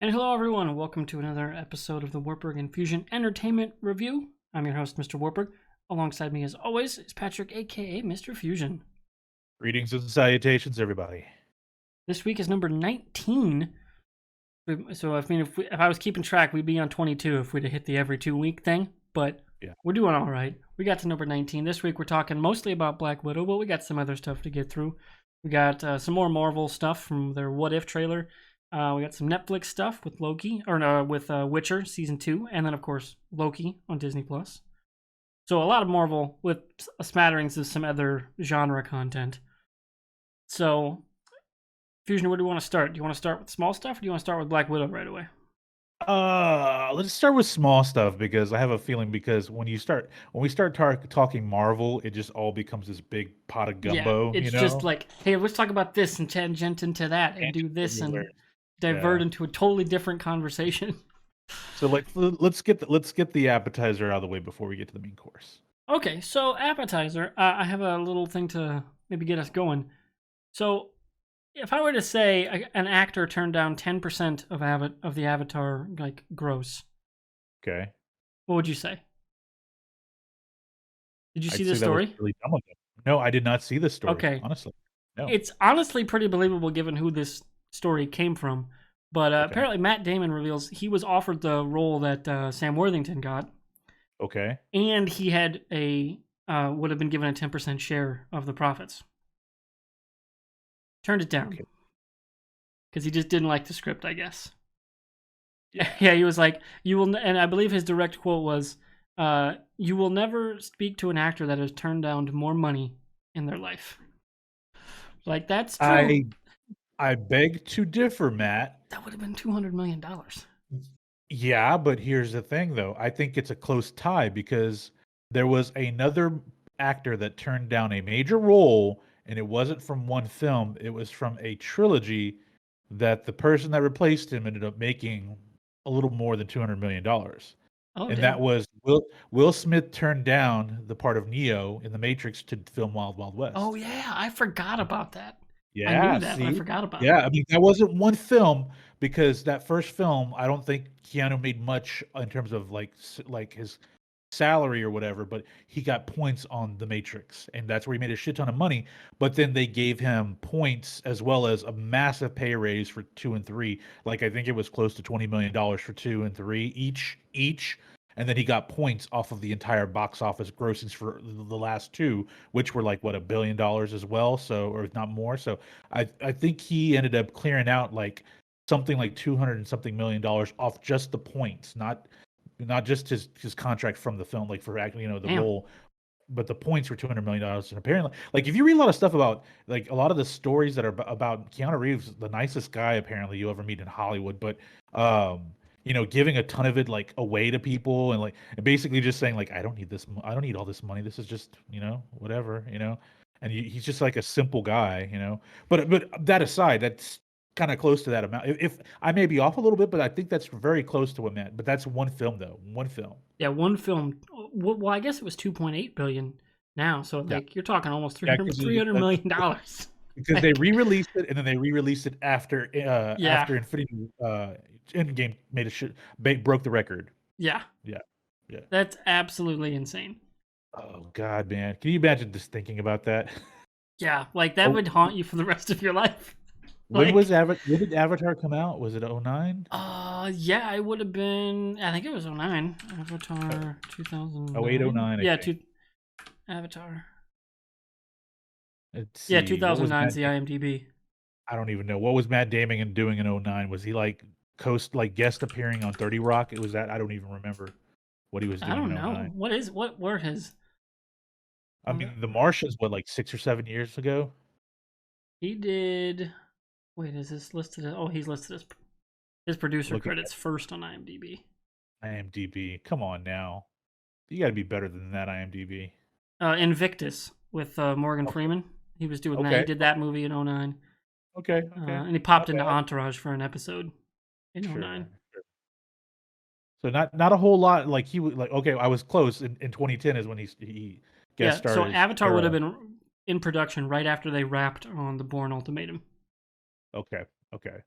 And hello, everyone, and welcome to another episode of the Wartburg Infusion Entertainment Review. I'm your host, MrWartburg. Alongside me, as always, is Patrick, aka Mr. Fusion. Greetings and salutations, everybody. This week is number 19. So, if I was keeping track, we'd be on 22 if we'd have hit the every 2 week thing. But Yeah. we're doing all right. We got to number 19. This week, we're talking mostly about Black Widow, but we got some other stuff to get through. We got some more Marvel stuff from their What If trailer. We got some Netflix stuff with Loki, or with Witcher season 2, and then of course Loki on Disney Plus. So a lot of Marvel with smatterings of some other genre content. So, Fusion, where do you want to start? Do you want to start with small stuff, or do you want to start with Black Widow right away? Let's start with small stuff because I have a feeling when we start talking Marvel, it just all becomes this big pot of gumbo, it's just like, hey, let's talk about this and tangent into that and do this and divert into a totally different conversation. So let's get the appetizer out of the way before we get to the main course. Okay, so appetizer, I have a little thing to maybe get us going. So, if I were to say an actor turned down 10% of the Avatar like gross, Okay. what would you say? Did you see I'd the say that was story? really dumb of them. No, I did not see the story, Okay, honestly. No. it's honestly pretty believable given who this story came from. But Okay. apparently, Matt Damon reveals he was offered the role that Sam Worthington got, Okay. and he had would have been given a 10% share of the profits. Turned it down Okay. because he just didn't like the script, I guess. Yeah. Yeah, he was like, "You will," and I believe his direct quote was, "You will never speak to an actor that has turned down more money in their life." Like that's true. I beg to differ, Matt. That would have been $200 million. Yeah, but here's the thing, though. I think it's a close tie because there was another actor that turned down a major role, and it wasn't from one film, it was from a trilogy that the person that replaced him ended up making a little more than $200 million. Oh And that damn. was Will Smith turned down the part of Neo in The Matrix to film Wild Wild Oh West. yeah, I forgot about that. I knew Yeah, that, but I see? forgot about Yeah, it. I mean, that wasn't one film because that first film, I don't think Keanu made much in terms of like his salary or whatever, but he got points on The Matrix, and that's where he made a shit ton of money. But then they gave him points as well as a massive pay raise for 2 and 3. Like I think it was close to $20 million for 2 and 3 each. And then he got points off of the entire box office grossings for the last two, which were like what $1 billion as well, so or if not more. So I think he ended up clearing out like something like 200 and something $1 million off just the points, not just his contract from the film, like for acting, the Damn. role, but the points were $200 million. And apparently, like if you read a lot of stuff about like a lot of the stories that are about Keanu Reeves, the nicest guy apparently you ever meet in Hollywood, but giving a ton of it like away to people and basically just saying like I don't need this, I don't need all this money. This is just whatever. And he's just like a simple guy. But that aside, that's kind of close to that amount. If I may be off a little bit, but I think that's very close to what Matt. But that's one film though, one film. Yeah, one film. Well, I guess it was 2.8 billion now. So Yeah, like you're talking almost yeah, 300 million dollars. because they Like, re-released it and then they re-released it yeah, after Infinity Endgame made broke the record. yeah. Yeah, yeah. That's absolutely insane. Oh God, man, can you imagine just thinking about that? Yeah, like that Oh, would haunt you for the rest of your life. when Like, did Avatar come out? Was it 09? yeah, it would have been. I think it was '09. Oh, Avatar 08, 2009. 09, I Yeah, think. Avatar. Let's Yeah, see. What was 2009 is Matt? the IMDb. I don't even know. What was Matt Damon doing in 09? Was he like guest appearing on 30 Rock? It was that. I don't even remember what he was I doing in don't know. 09. What were his? I mean, The Martians, what, like 6 or 7 years ago? He did. Wait, is this listed? Oh, he's listed as his producer Look at credits first on IMDb. IMDb. Come on now. You got to be better than that, IMDb. Invictus with Morgan Okay. Freeman. He was doing that. He Okay. did that movie in '09. Okay. Okay. And he popped Not into bad. Entourage for an episode in Sure. '09. Sure. So not a whole lot. Like he was like, okay, I was close. In 2010 is when he guest Yeah, so starred as Avatar would have Hera. been in production right after they wrapped on the Bourne Ultimatum. Okay. Okay.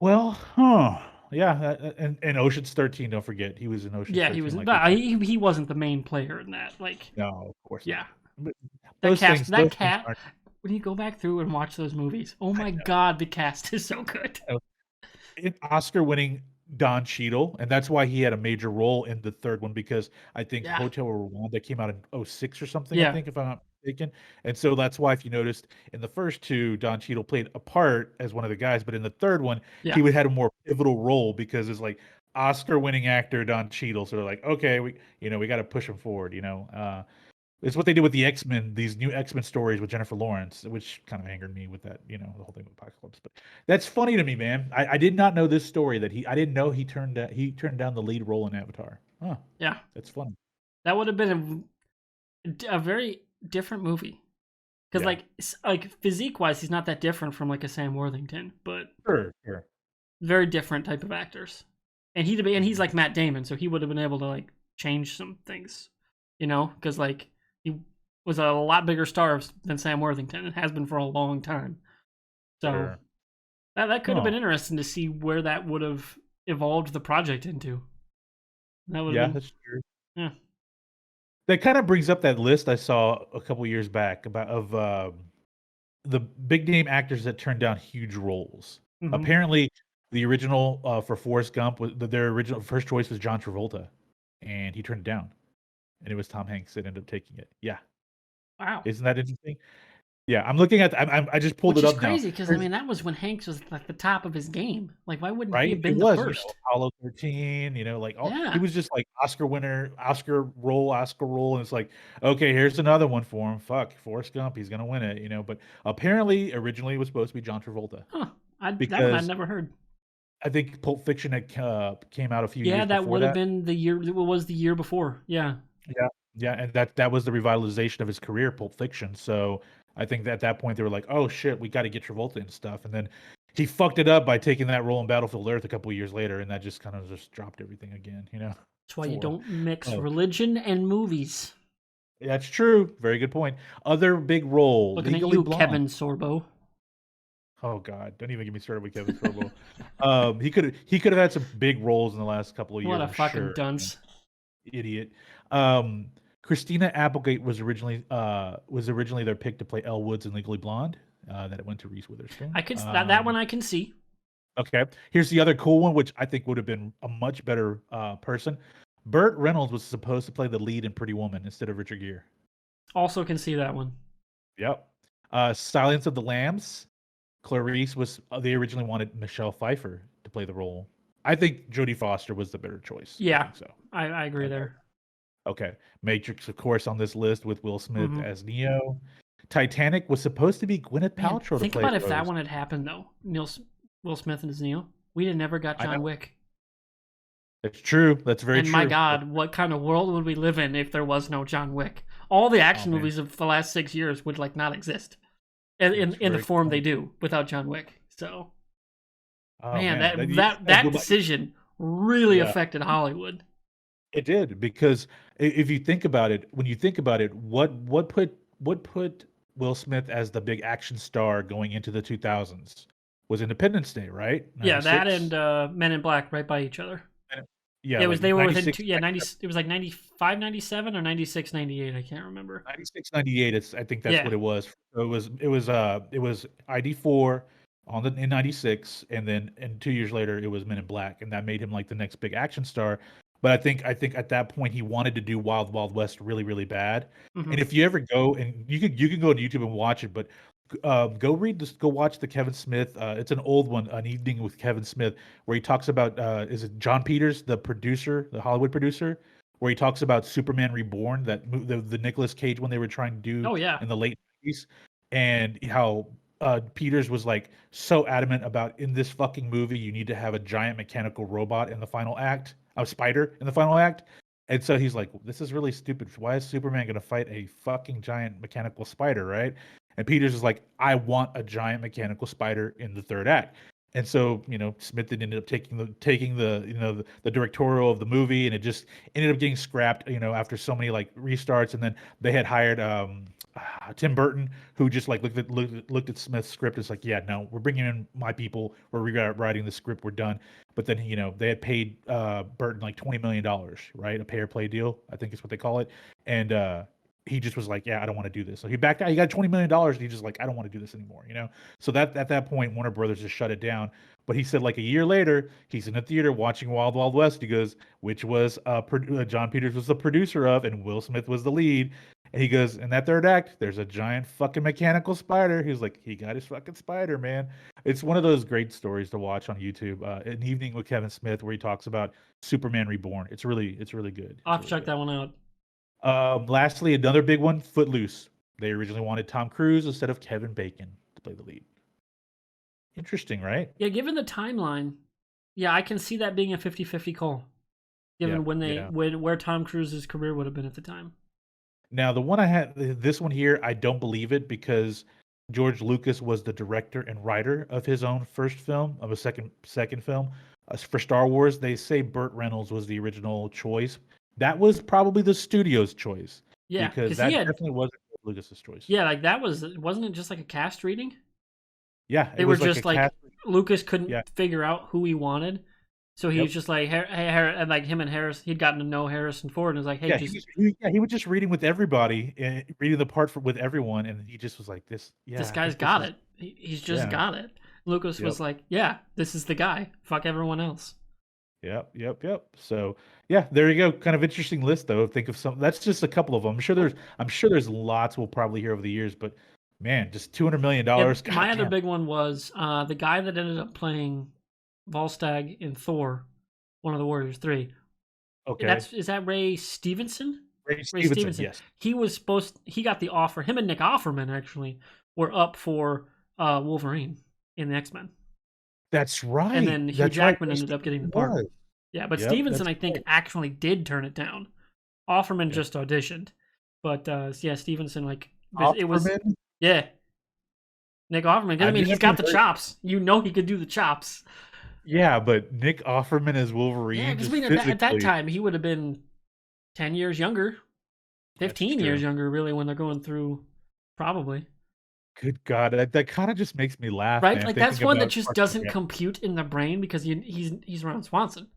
Well, huh? Yeah, and Ocean's 13. Don't forget, he was in Ocean's Yeah, he 13. was. Like we But talked. he wasn't the main player in that. Like, No, of course yeah, not. But that cast, that those things cat. aren't. When you go back through and watch those movies, oh I my god, the cast is so good. know. Oscar-winning Don Cheadle, and that's why he had a major role in the third one because I think Yeah, Hotel Rwanda came out in '06 or something. I yeah, think, if I'm not mistaken, and so that's why if you noticed in the first two, Don Cheadle played a part as one of the guys, but in the third one, yeah. he would had a more pivotal role because it's like Oscar-winning actor Don Cheadle. So they're like, okay, we got to push him forward. It's what they did with the X-Men, these new X-Men stories with Jennifer Lawrence, which kind of angered me with that, the whole thing with Apocalypse. But that's funny to me, man. I did not know this story that I didn't know he turned down the lead role in Avatar. Huh. Yeah, That's funny. that would have been a very different movie. Because Yeah. like physique wise, he's not that different from like a Sam Worthington, but Sure, sure. very different type of actors. And he's Mhm. like Matt Damon, so he would have been able to like change some things, because like he was a lot bigger star than Sam Worthington and has been for a long time. So Sure. that could have Huh. been interesting to see where that would have evolved the project into. That would have Yeah, been, that's true. yeah. That kind of brings up that list I saw a couple years back about of the big name actors that turned down huge roles. Hmm. Apparently, the original for Forrest Gump their original first choice was John Travolta, and he turned it down, and it was Tom Hanks that ended up taking it. Yeah, Wow. isn't that interesting? Yeah, I'm looking at. I just pulled Which it is up now. crazy because I mean that was when Hanks was like the top of his game. Like, why wouldn't he Right? have It been the was, first? Apollo 13, like all he Yeah. was just like Oscar winner, Oscar role, and it's like, okay, here's another one for him. Fuck, Forrest Gump, he's gonna win it. But apparently, originally it was supposed to be John Travolta Huh. That one I'd because never heard. I think Pulp Fiction had came out a few Yeah, years that before would have that. been the year. What was the year before? Yeah. Yeah, yeah, and that was the revitalization of his career, Pulp Fiction. So I think that at that point they were like, "Oh shit, we got to get Travolta and stuff." And then he fucked it up by taking that role in Battlefield Earth a couple of years later, and that just kind of just dropped everything again. That's why you For don't mix oh, religion and movies. that's true. Very good point. Other big role, Looking at Legally you, Blonde. Kevin Sorbo. Oh God, don't even get me started with Kevin Sorbo. He could have had some big roles in the last couple of What years, a I'm fucking sure. dunce. Idiot. Um, Christina Applegate was originally their pick to play Elle Woods in Legally Blonde. That it went to Reese Witherspoon. I could that one I can see. Okay, here's the other cool one, which I think would have been a much better person. Burt Reynolds was supposed to play the lead in Pretty Woman instead of Richard Gere. Also can see that one. Yep. Silence of the Lambs. Clarice was. They originally wanted Michelle Pfeiffer to play the role. I think Jodie Foster was the better choice. I Yeah, think so. I agree Okay. there. Okay. Matrix, of course, on this list with Will Smith Hmm. as Neo. Titanic was supposed to be Gwyneth Man, Paltrow to think play about if that Rose. one had happened though. Will Smith and his Neo. We'd have never got I know. John Wick. That's true. That's very And my true. God, what kind of world would we live in if there was no John Wick? All the Oh action man, movies of the last 6 years would like not exist in that's in the very good form they point. do without John Wick. So Oh man, man, that you that gotta that go back. decision really Yeah, affected Hollywood. it did because if you think about it, when you think about it, what put Will Smith as the big action star going into the 2000s was Independence Day, right? Yeah, that and 96. Men in Black right by each other. Yeah, Yeah, it was like they were within 96, two. Yeah, 90. It was like 95, 97, or 96, 98. I can't remember. 96, 98. I think that's Yeah. what it was. It was ID4 in 96, and then 2 years later it was Men in Black, and that made him like the next big action star. But I think at that point he wanted to do Wild Wild West really really bad. Hmm. And if you ever go and you can go to YouTube and watch it, but go watch the Kevin Smith. It's an old one, An Evening with Kevin Smith, where he talks about is it John Peters, the producer, the Hollywood producer, where he talks about Superman Reborn, the Nicolas Cage one they were trying to do Oh yeah. in the late 90s, and how Peters was like so adamant about in this fucking movie you need to have a giant mechanical robot in the final act, a spider in the final act. And so he's like, this is really stupid. Why is Superman going to fight a fucking giant mechanical spider, right? And Peters is like, I want a giant mechanical spider in the third act. And so, Smith ended up taking the directorial of the movie, and it just ended up getting scrapped, after so many like restarts. And then they had hired Tim Burton, who just like looked at Smith's script. It's like, yeah, no, we're bringing in my people. We're rewriting the script. We're done. But then they had paid Burton like $20 million, right? A pay or play deal, I think is what they call it. And he just was like, yeah, I don't want to do this. So he backed out. He got $20 million, and he just like, I don't want to do this anymore. So that at that point, Warner Brothers just shut it down. But he said like a year later, he's in the theater watching Wild Wild West. He goes, which was John Peters was the producer of, and Will Smith was the lead. And he goes, in that third act, there's a giant fucking mechanical spider. He was like, he got his fucking spider, man. It's one of those great stories to watch on YouTube. An Evening with Kevin Smith, where he talks about Superman Reborn. It's really good. I'll have It's to really check that one out. Lastly, another big one, Footloose. They originally wanted Tom Cruise instead of Kevin Bacon to play the lead. Interesting, right? Yeah, given the timeline, yeah, I can see that being a 50-50 call. Given where Tom Cruise's career would have been at the time. Now, the one I had, this one here, I don't believe it because George Lucas was the director and writer of his own first film, of a second film. For Star Wars, they say Burt Reynolds was the original choice. That was probably the studio's choice. Yeah, because that definitely wasn't Lucas's choice. Yeah, like that wasn't it just like a cast reading? Yeah, they were just like Lucas couldn't figure out who he wanted. So he was just like, hey, and like him and Harris, he'd gotten to know Harrison Ford, and was like, hey, he was just reading with everybody, and reading the part with everyone, and he just was like, this guy's got it. He's just got it. Lucas was like, yeah, this is the guy. Fuck everyone else. Yep. So yeah, there you go. Kind of interesting list though. Think of some. That's just a couple of them. I'm sure there's lots we'll probably hear over the years, but man, just $200 million. My other big one was the guy that ended up playing Volstagg in Thor, one of the Warriors 3. Okay. Is that Ray Stevenson? Ray Stevenson, yes. He got the offer. Him and Nick Offerman actually were up for Wolverine in the X-Men. That's right. And then Hugh Jackman ended up getting the part. Yeah, but Stevenson, I think, actually did turn it down. Offerman just auditioned. But Stevenson, like, it was. Yeah. Nick Offerman. I mean, he's got the chops. You know he could do the chops. Yeah, but Nick Offerman as Wolverine. Yeah, because at that time, he would have been 10 years younger. 15 years younger, really, when they're going through, probably. Good God, that kind of just makes me laugh. Right? Man, like, that's one that just doesn't compute in the brain because he's Ron Swanson.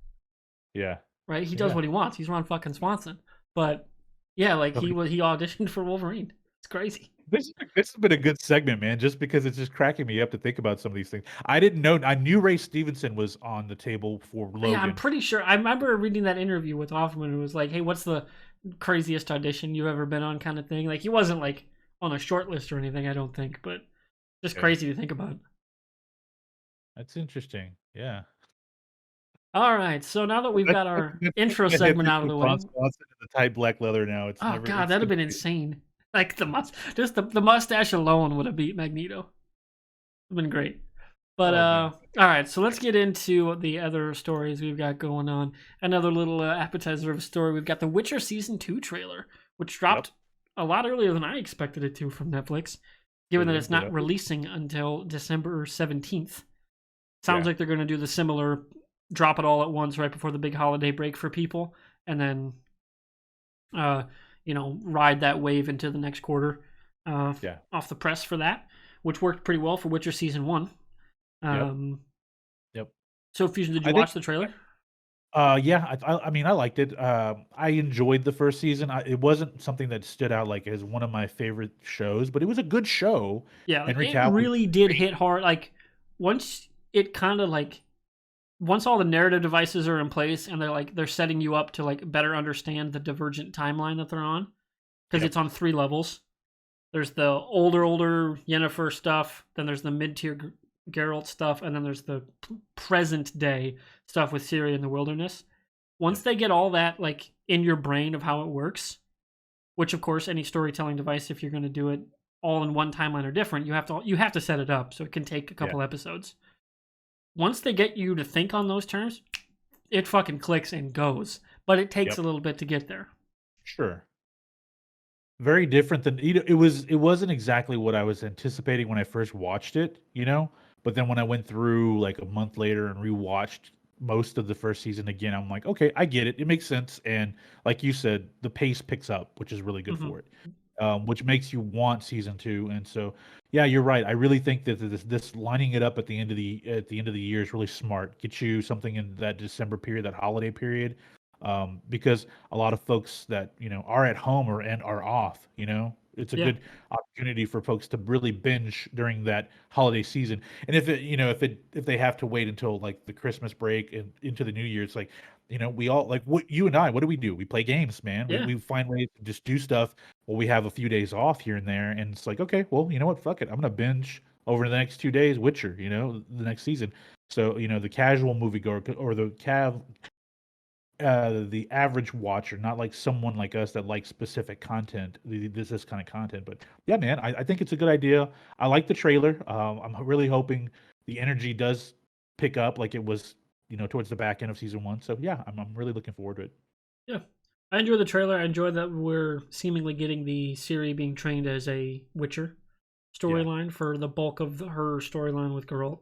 Yeah. Right? He does what he wants. He's Ron fucking Swanson. But, yeah, like, he auditioned for Wolverine. It's crazy. This has been a good segment, man, just because it's just cracking me up to think about some of these things. I didn't know. I knew Ray Stevenson was on the table for Logan. Yeah, I'm pretty sure. I remember reading that interview with Offerman. It was like, hey, what's the craziest audition you've ever been on kind of thing? Like, he wasn't, like, on a short list or anything, I don't think, but just crazy to think about. That's interesting. Yeah. All right, so now that we've got our intro segment out of the way. The tight black leather now. God, that'd have been insane. Like the mustache alone would have beat Magneto. It'd been great. But all right, so let's get into the other stories we've got going on. Another little appetizer of a story. We've got the Witcher Season 2 trailer, which dropped a lot earlier than I expected it to from Netflix, given that it's not releasing until December 17th. Sounds like they're going to do the similar drop it all at once right before the big holiday break for people, and then ride that wave into the next quarter off the press for that, which worked pretty well for Witcher Season 1. So, Fusion, did you watch the trailer? Yeah, I mean, I liked it. I enjoyed the first season. It wasn't something that stood out like as one of my favorite shows, but it was a good show. Yeah, like, it really did hit hard. Like, once all the narrative devices are in place and they're setting you up to like better understand the divergent timeline that they're on, because it's on 3 levels. There's the older Yennefer stuff, then there's the mid-tier Geralt stuff, and then there's the present day stuff with Ciri in the wilderness. Once they get all that like in your brain of how it works, which of course any storytelling device, if you're going to do it all in one timeline or different, you have to set it up, so it can take a couple episodes. Once they get you to think on those terms, it fucking clicks and goes. But it takes a little bit to get there. Sure. Very different than it wasn't exactly what I was anticipating when I first watched it, But then when I went through like a month later and rewatched most of the first season again, I'm like, okay, I get it. It makes sense. And like you said, the pace picks up, which is really good for it. which makes you want season 2. And so, yeah, you're right. I really think that this lining it up at the end of the year is really smart. Get you something in that December period, that holiday period, because a lot of folks that are at home and are off. It's a Yeah, good opportunity for folks to really binge during that holiday season. And if they have to wait until like the Christmas break and into the New Year, it's like we all like what you and I. What do? We play games, man. We yeah, we find ways to just do stuff. Well, we have a few days off here and there, and it's like, okay, well, you know what? Fuck it. I'm gonna binge over the next 2 days Witcher. The next season. So the casual moviegoer or the average watcher, not like someone like us that likes specific content, this kind of content. But yeah, man, I think it's a good idea. I like the trailer. I'm really hoping the energy does pick up like it was, towards the back end of season 1. So yeah, I'm really looking forward to it. yeah. I enjoy the trailer. I enjoy that we're seemingly getting the Ciri being trained as a Witcher Yeah, storyline for the bulk of her storyline with Geralt,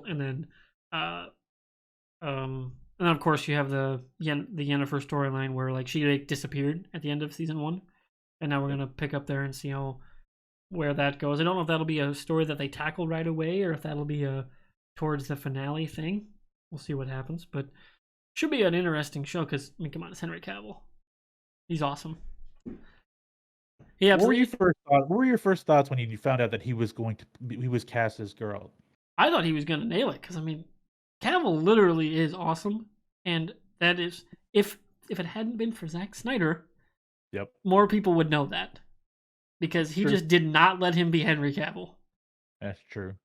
and then, and then of course you have the Yennefer storyline where like she like disappeared at the end of season 1, and now we're yep. gonna pick up there and see where that goes. I don't know if that'll be a story that they tackle right away or if that'll be a towards the finale thing. We'll see what happens, but should be an interesting show because I mean, come on, it's Henry Cavill. He's awesome. He absolutely. What were your first thoughts when you found out that he was cast as Geralt? I thought he was gonna nail it because I mean, Cavill literally is awesome, and that is if it hadn't been for Zack Snyder, Yep, more people would know that because he true. just did not let him be Henry Cavill That's true.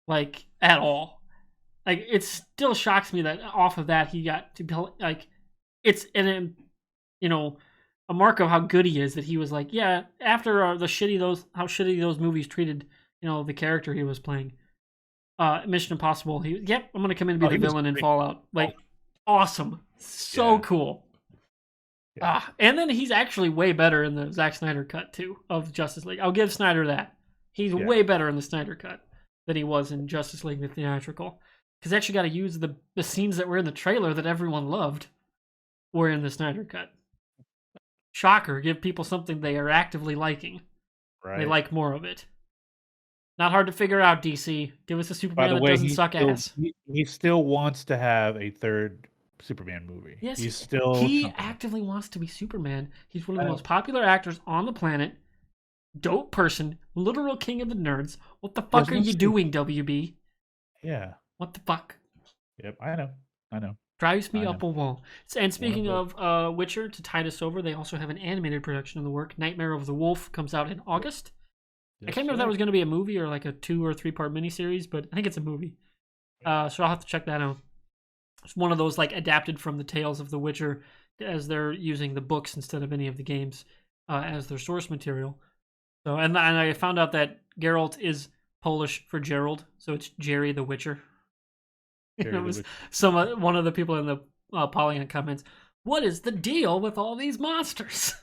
like at all. Like it still shocks me that off of that he got to be like it's and you know a mark of how good he is that he was like yeah after the shitty those how shitty those movies treated the character he was playing Mission Impossible yep I'm gonna come in and be Oh, the he was villain in great. Fallout Oh, like awesome so yeah, cool yeah, and then he's actually way better in the Zack Snyder cut too of Justice League. I'll give Snyder that. He's yeah. way better in the Snyder cut than he was in Justice League the theatrical. Because they actually got to use the scenes that were in the trailer that everyone loved were in the Snyder cut. Shocker! Give people something they are actively liking. They Right. like more of it. Not hard to figure out. DC, give us a By Superman the that way, doesn't suck ass. he still wants to have a third Superman movie. Yes, He's still he something. actively wants to be Superman. He's one of I the know. most popular actors on the planet. Dope person, literal king of the nerds. What the fuck are you Presidency. doing, WB? Yeah. What the fuck? Yep. I know. I know. Drives me I know. up a wall. And Warner speaking Bros. of Witcher, to tide us over, they also have an animated production of the work. Nightmare of the Wolf comes out in August. I Yes, can't remember if that sir. was going to be a movie or like a 2 or 3 part miniseries, but I think it's a movie. So I'll have to check that out. It's one of those like adapted from the tales of The Witcher, as they're using the books instead of any of the games as their source material. So and I found out that Geralt is Polish for Gerald, so it's Jerry the Witcher. It Jerry the was Witch. one of the people in the Polygon comments. What is the deal with all these monsters?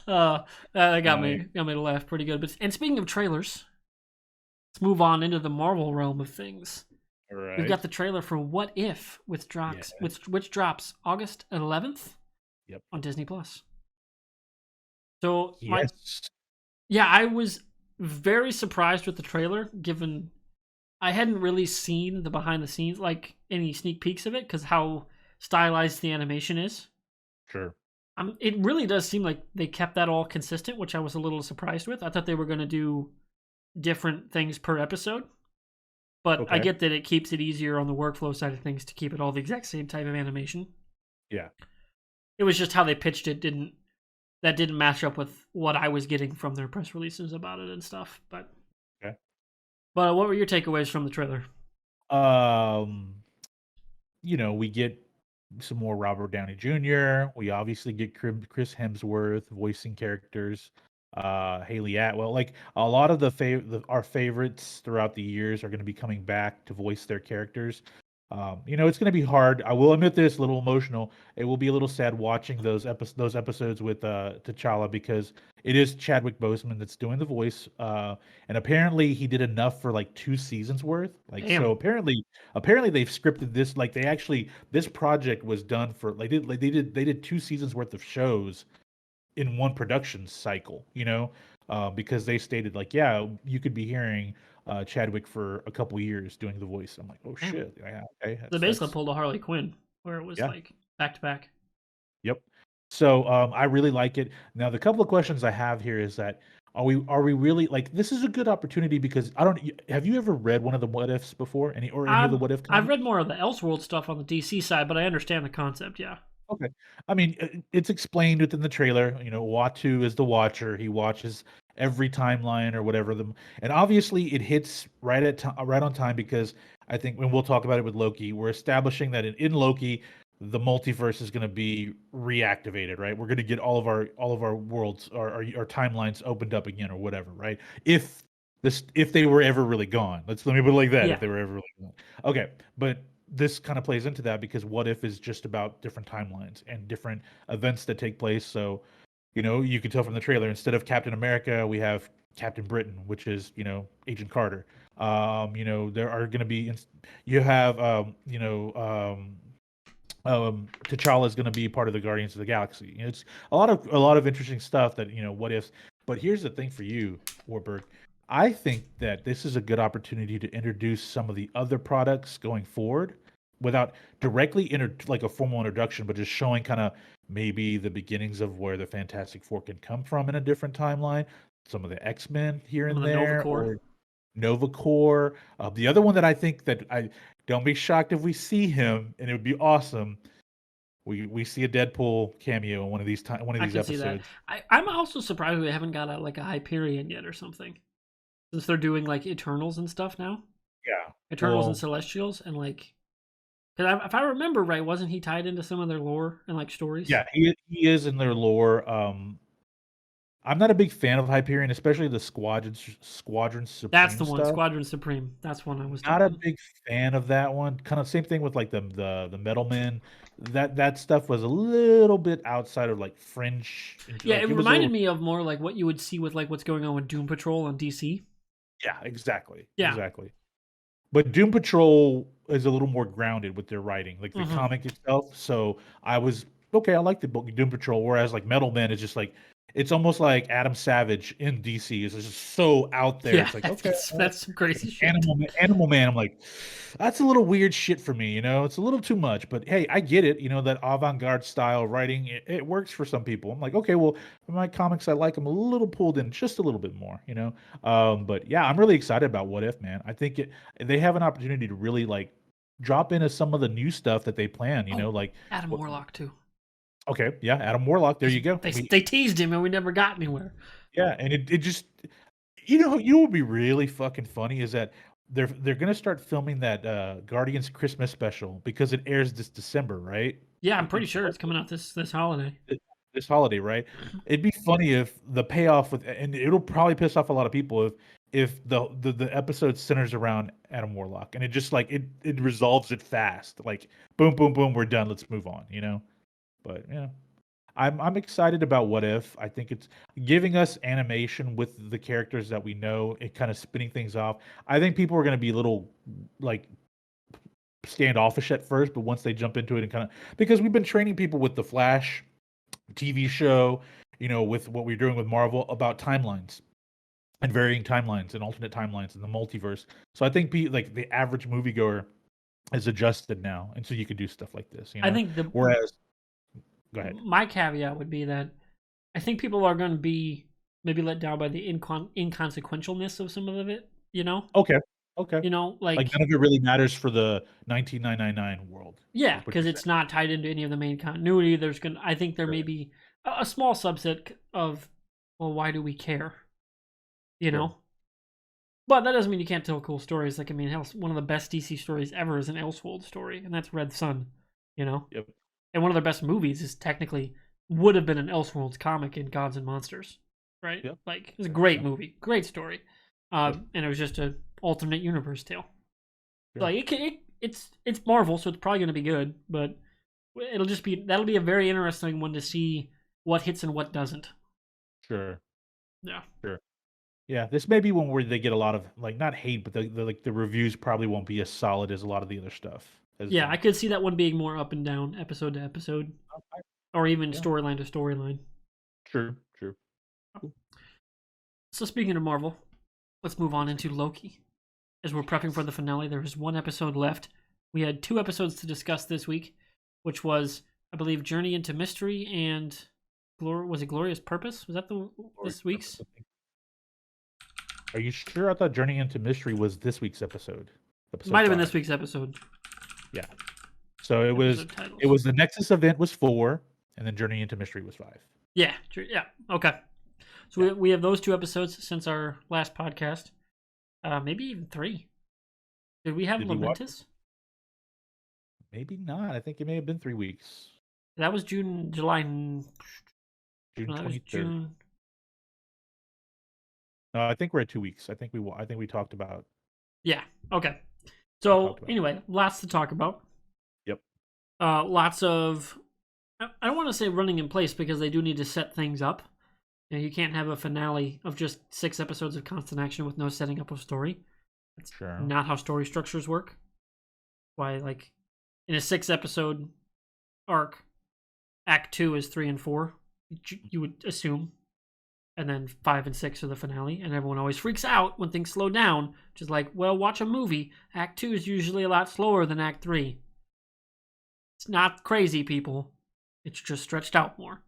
That Nice. got me to laugh pretty good. But and speaking of trailers, let's move on into the Marvel realm of things. All We've right. got the trailer for What If, Yes. which drops August 11th Yep. on Disney Plus. So my Yes. yeah, I was very surprised with the trailer, given I hadn't really seen the behind the scenes, like any sneak peeks of it, because how stylized the animation is. Sure. It really does seem like they kept that all consistent, which I was a little surprised with. I thought they were going to do different things per episode, but I Okay. get that it keeps it easier on the workflow side of things to keep it all the exact same type of animation. Yeah. It was just how they pitched it didn't match up with what I was getting from their press releases about it and stuff. Okay. But what were your takeaways from the trailer? Um, we get some more Robert Downey Jr. We obviously get Chris Hemsworth voicing characters. Haley Atwell, like a lot of our favorites throughout the years are going to be coming back to voice their characters. It's going to be hard. I will admit this, a little emotional. It will be a little sad watching those episodes with T'Challa because it is Chadwick Boseman that's doing the voice. And apparently he did enough for like 2 seasons worth. Like so, Damn. apparently they've scripted this. Like this project was done for they did 2 seasons worth of shows in one production cycle, because they stated like, yeah, you could be hearing Chadwick for a couple years doing the voice. I'm like, oh Damn. shit, yeah, okay, They basically that's pulled a Harley Quinn, where it was yeah, like back to back. yep. So I really like it. Now the couple of questions I have here is that are we really like this is a good opportunity because I don't have you ever read one of the what ifs before any of the what if I've read comics? more of the Elseworld stuff on the DC side, but I understand the concept. Yeah, Okay. I mean, it's explained within the trailer. Watu is the Watcher. He watches every timeline or whatever them, and obviously it hits right on time because I think when we'll talk about it with Loki, we're establishing that in Loki, the multiverse is going to be reactivated. Right? We're going to get all of our worlds our timelines opened up again or whatever. Right? If they were ever really gone, let me put it like that. If yeah. they were ever really gone, okay. But this kind of plays into that because what if is just about different timelines and different events that take place. So, you can tell from the trailer, instead of Captain America, we have Captain Britain, which is, Agent Carter. There are going to be, you have, T'Challa is going to be part of the Guardians of the Galaxy. It's a lot of interesting stuff that what ifs. But here's the thing for you, Warburg. I think that this is a good opportunity to introduce some of the other products going forward, without directly like a formal introduction, but just showing kind of maybe the beginnings of where the Fantastic Four can come from in a different timeline. Some of the X-Men here Some of and the Nova there, Corps. or Nova Corps. The other one that I think that I don't be shocked if we see him, and it would be awesome. We see a Deadpool cameo in one of I these could see that. episodes. I'm also surprised we haven't got like a Hyperion yet or something, since they're doing like Eternals and stuff now. Yeah. Eternals and Well, Celestials, and like, because if I remember right, wasn't he tied into some of their lore and like stories? yeah, he is in their lore. I'm not a big fan of Hyperion, especially the Squadron That's Supreme the one, stuff. Squadron Supreme. That's one I was Not a talking. big fan of that one. Kind of same thing with like the Metal Men. That stuff was a little bit outside of like fringe. Yeah, it Like it was a reminded little. me of more like what you would see with like what's going on with Doom Patrol on DC. Yeah, exactly, Yeah. exactly. But Doom Patrol is a little more grounded with their writing, like the Mm-hmm. comic itself. So I was okay. I like the book Doom Patrol, whereas like Metal Man is just like it's almost like Adam Savage in DC is just so out there. Yeah, It's like okay, that's some crazy shit. Animal Man. I'm like, that's a little weird shit for me. It's a little too much. But hey, I get it. That avant-garde style writing, it works for some people. I'm like, okay, well, my comics, I like them a little pulled in just a little bit more. But yeah, I'm really excited about What If, man. I think they have an opportunity to really like drop into some of the new stuff that they plan. Oh, Like, Adam what, Warlock too. okay, yeah, Adam Warlock. There Because you go. they teased him and we never got anywhere. Yeah, and it just what would be really fucking funny is that they're gonna start filming that Guardians Christmas special because it airs this December, right? Yeah, I'm It, pretty it's sure it's coming out this holiday. this holiday, right? It'd be funny if the payoff and it'll probably piss off a lot of people if the episode centers around Adam Warlock and it just like it resolves it fast, like boom, boom, boom, we're done, let's move on. But yeah. I'm excited about What If. I think it's giving us animation with the characters that we know, it kind of spinning things off. I think people are going to be a little like standoffish at first, but once they jump into it and kind of because we've been training people with the Flash TV show, with what we're doing with Marvel about timelines and varying timelines and alternate timelines in the multiverse. So I think like the average moviegoer is adjusted now, and so you can do stuff like this. I think the Whereas, go ahead. my caveat would be that I think people are going to be maybe let down by the inconsequentialness of some of it. Okay. Okay. Like Like, none of it really matters for the 19999 world, yeah, is what because you're saying. it's not tied into any of the main continuity. I think there may Sure. be a small subset of, well, why do we care? You Sure. know, but that doesn't mean you can't tell cool stories. Like, I mean, hell, one of the best DC stories ever is an Elseworld story, and that's Red Sun. You know, Yep. and one of their best movies is technically would have been an Elseworlds comic in Gods and Monsters, right? Yep. Like, it's a great Yep. movie, great story, Yep. and it was just a alternate universe tale. Sure. Like, it's Marvel, so it's probably going to be good, but that'll be a very interesting one to see what hits and what doesn't. Sure. Yeah, Sure. Yeah. This may be one where they get a lot of like not hate, but the reviews probably won't be as solid as a lot of the other stuff has yeah, I been. could see that one being more up and down, episode to episode, Okay. or even Yeah. storyline to storyline. True. True. So speaking of Marvel, let's move on into Loki. As we're prepping for the finale, there is one episode left. We had 2 episodes to discuss this week, which was, I believe, Journey into Mystery and was it Glorious Purpose? Was that this week's? Are you sure? I thought Journey into Mystery was this week's episode. Might have been this week's episode. Yeah. So it was the Nexus event was 4, and then Journey into Mystery was 5. Yeah. Okay. So we have those 2 episodes since our last podcast. Maybe even 3. Did we have Lamentus? Maybe not. I think it may have been 3 weeks. That was July. June 23rd. June. No, I think we're at 2 weeks. I think we talked about. Yeah. Okay. So anyway, lots to talk about. Yep. Lots of. I don't want to say running in place because they do need to set things up. You can't have a finale of just 6 episodes of constant action with no setting up of story. That's not how story structures work. Why, like, in a 6-episode arc, Act 2 is 3 and 4, you would assume. And then 5 and 6 are the finale. And everyone always freaks out when things slow down. Which is like, well, watch a movie. Act 2 is usually a lot slower than Act 3. It's not crazy, people. It's just stretched out more.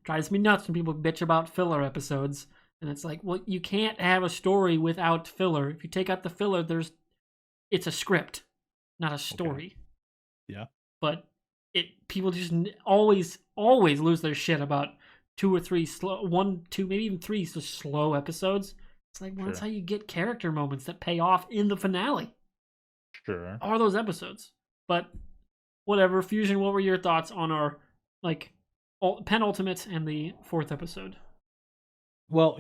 Drives me nuts when people bitch about filler episodes, and it's like, well, you can't have a story without filler. If you take out the filler, it's a script, not a story. Okay. Yeah. But people just always lose their shit about 2 or 3 slow, 1, 2, maybe even 3 slow episodes. It's like, well, that's how you get character moments that pay off in the finale. Sure. Are those episodes? But whatever. Fusion, what were your thoughts on our penultimate and the 4th episode? Well,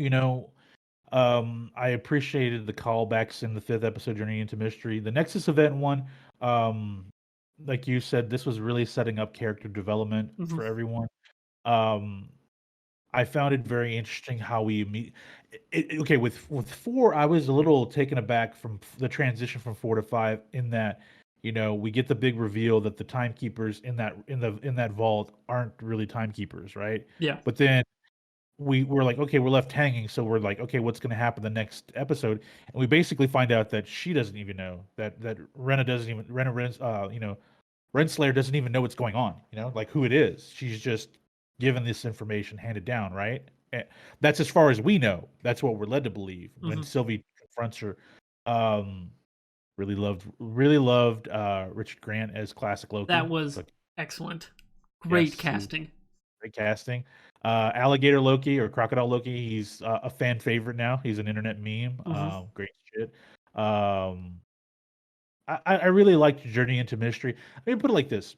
I appreciated the callbacks in the 5th episode, Journey into Mystery. The Nexus event one, like you said, this was really setting up character development for everyone. I found it very interesting how we meet. Okay, with 4, I was a little taken aback from the transition from 4 to 5 in that. We get the big reveal that the timekeepers in that vault aren't really timekeepers, right? Yeah. But then we're like, okay, we're left hanging, so we're like, okay, what's going to happen the next episode? And we basically find out that she doesn't even know that Renslayer doesn't even know what's going on. Like who it is. She's just given this information handed down, right? And that's as far as we know. That's what we're led to believe when Sylvie confronts her. Really loved Richard Grant as classic Loki. That was excellent. Great casting. Great casting. Alligator Loki or Crocodile Loki, he's a fan favorite now. He's an internet meme. Great shit. I really liked Journey into Mystery. Let me put it like this.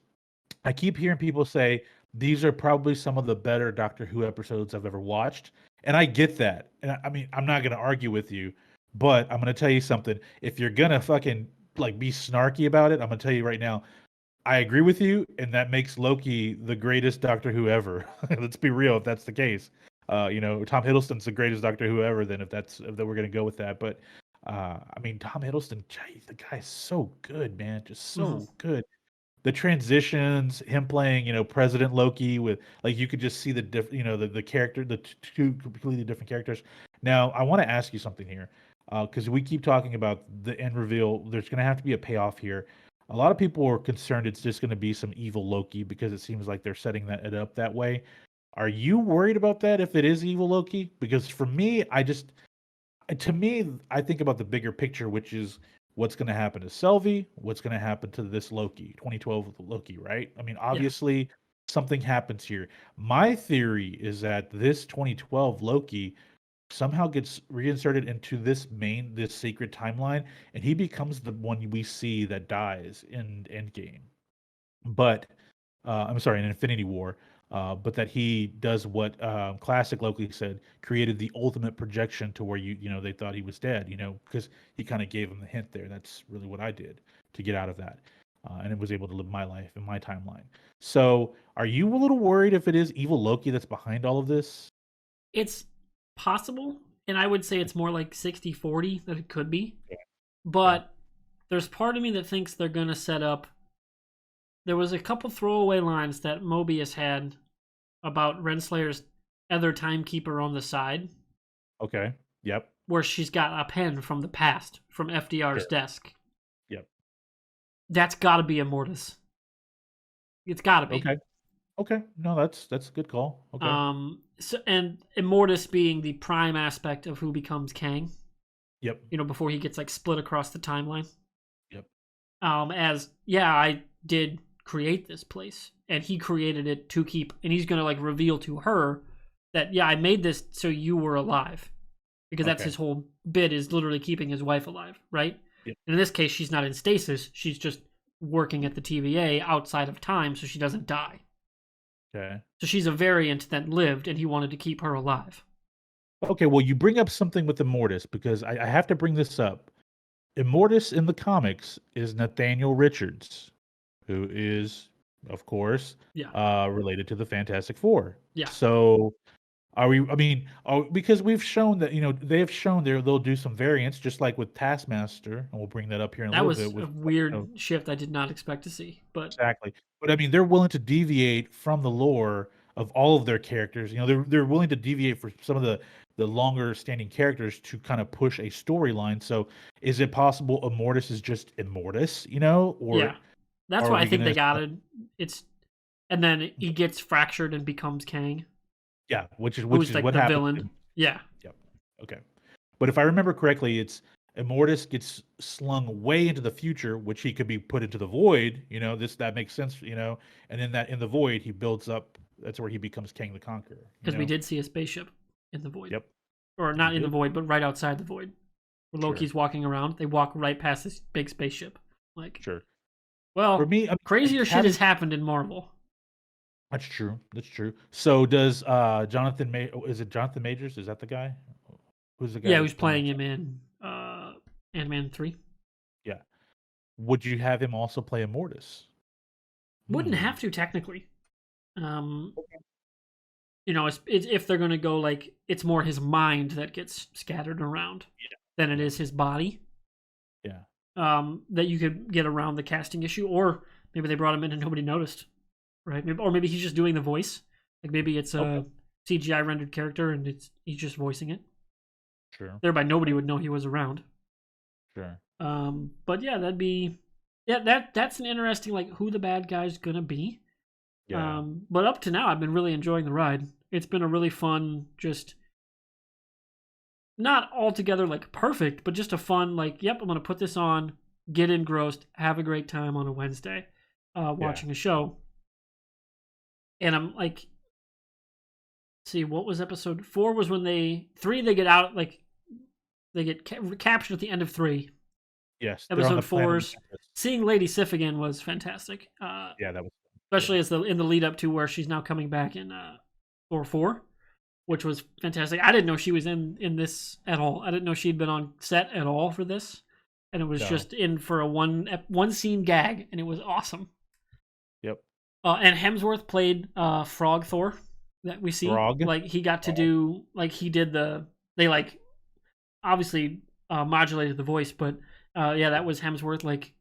I keep hearing people say these are probably some of the better Doctor Who episodes I've ever watched. And I get that. And I mean, I'm not going to argue with you. But I'm going to tell you something. If you're going to fucking be snarky about it, I'm going to tell you right now, I agree with you, and that makes Loki the greatest Doctor Who ever. Let's be real, if that's the case. Tom Hiddleston's the greatest Doctor Who ever, then if we're going to go with that. But, I mean, Tom Hiddleston, the guy's so good, man. Just so good. The transitions, him playing, President Loki with, you could just see the the character, the 2 completely different characters. Now, I want to ask you something here. Because we keep talking about the end reveal. There's going to have to be a payoff here. A lot of people are concerned it's just going to be some evil Loki because it seems like they're setting it up that way. Are you worried about that if it is evil Loki? Because for me, I think about the bigger picture, which is what's going to happen to Sylvie, what's going to happen to this Loki, 2012 Loki, right? I mean, obviously something happens here. My theory is that this 2012 Loki somehow gets reinserted into this secret timeline, and he becomes the one we see that dies in Endgame. But I'm sorry, in Infinity War. But that he does what classic Loki said, created the ultimate projection to where they thought he was dead. Because he kind of gave him the hint there. That's really what I did to get out of that, and it was able to live my life in my timeline. So, are you a little worried if it is evil Loki that's behind all of this? It's possible, and I would say it's more like 60-40 that it could be. But there's part of me that thinks they're going to set up. There was a couple throwaway lines that Mobius had about Renslayer's other timekeeper on the side Okay. Yep. where she's got a pen from the past from FDR's Sure. desk. Yep. That's got to be Immortus. It's got to be. Okay. Okay. No, that's a good call. Okay. So, and Immortus being the prime aspect of who becomes Kang, Yep. before he gets like split across the timeline. Yep. As yeah, I did create this place, and he created it to keep, and he's gonna like reveal to her that yeah, I made this so you were alive, because that's Okay. his whole bit is literally keeping his wife alive, right? Yep. And in this case, she's not in stasis; she's just working at the TVA outside of time, so she doesn't die. Okay. So she's a variant that lived, and he wanted to keep her alive. Okay. Well, you bring up something with Immortus because I have to bring this up. Immortus in the comics is Nathaniel Richards, who is, of course, Yeah, related to the Fantastic Four. yeah. So are we? I mean, because we've shown that they have shown they'll do some variants, just like with Taskmaster, and we'll bring that up here in a That little was bit. a With weird shift I did not expect to see, but exactly, but I mean, they're willing to deviate from the lore of all of their characters. They're willing to deviate for some of the longer standing characters to kind of push a storyline. So, is it possible Immortus is just Immortus? Or yeah, that's are why I we think they gonna? got it. It's and then he gets fractured and becomes Kang, Yeah, which who's is like what the happened. villain. Yeah, Yep. Okay. But if I remember correctly, it's Immortus gets slung way into the future, which he could be put into the void. That makes sense. And then that in the void, he builds up. That's where he becomes Kang the Conqueror. because we did see a spaceship in the void, Yep. or We not in the did. void, but right outside the void, where Sure. Loki's walking around. They walk right past this big spaceship. Like, Sure. For well, me, I mean, crazier shit having has happened in Marvel. that's true. That's true. So does Jonathan is it Jonathan Majors? Is that the guy? Who's the guy Yeah, that's who's playing? playing him in Ant-Man 3? Yeah. Would you have him also play Immortus? Wouldn't Hmm. have to technically. Um, it's if they're gonna go like it's more his mind that gets scattered around than it Yeah. is his body. Yeah. That you could get around the casting issue, or maybe they brought him in and nobody noticed, right? Or maybe he's just doing the voice. Like maybe it's Okay. a CGI rendered character and he's just voicing it. Sure. Thereby, nobody would know he was around. Sure. But yeah, that's an interesting like who the bad guy's gonna be. Yeah. But up to now, I've been really enjoying the ride. It's been a really fun, just not altogether like perfect, but just a fun like, yep, I'm gonna put this on, get engrossed, have a great time on a Wednesday, Yeah. watching a show. And I'm like, see, what was episode 4? Was when they get out like they get captured at the end of 3. Yes, they're on the Episode planet 4's Memphis. seeing Lady Sif again was fantastic. Yeah, that was Especially yeah. as in the lead up to where she's now coming back in Thor 4, which was fantastic. I didn't know she was in this at all. I didn't know she'd been on set at all for this, and it was No. just in for a one scene gag, and it was awesome. Yep. And Hemsworth played Frog Thor that we see. Throg. Like he got to do like he did they like obviously modulated the voice, but yeah, that was Hemsworth like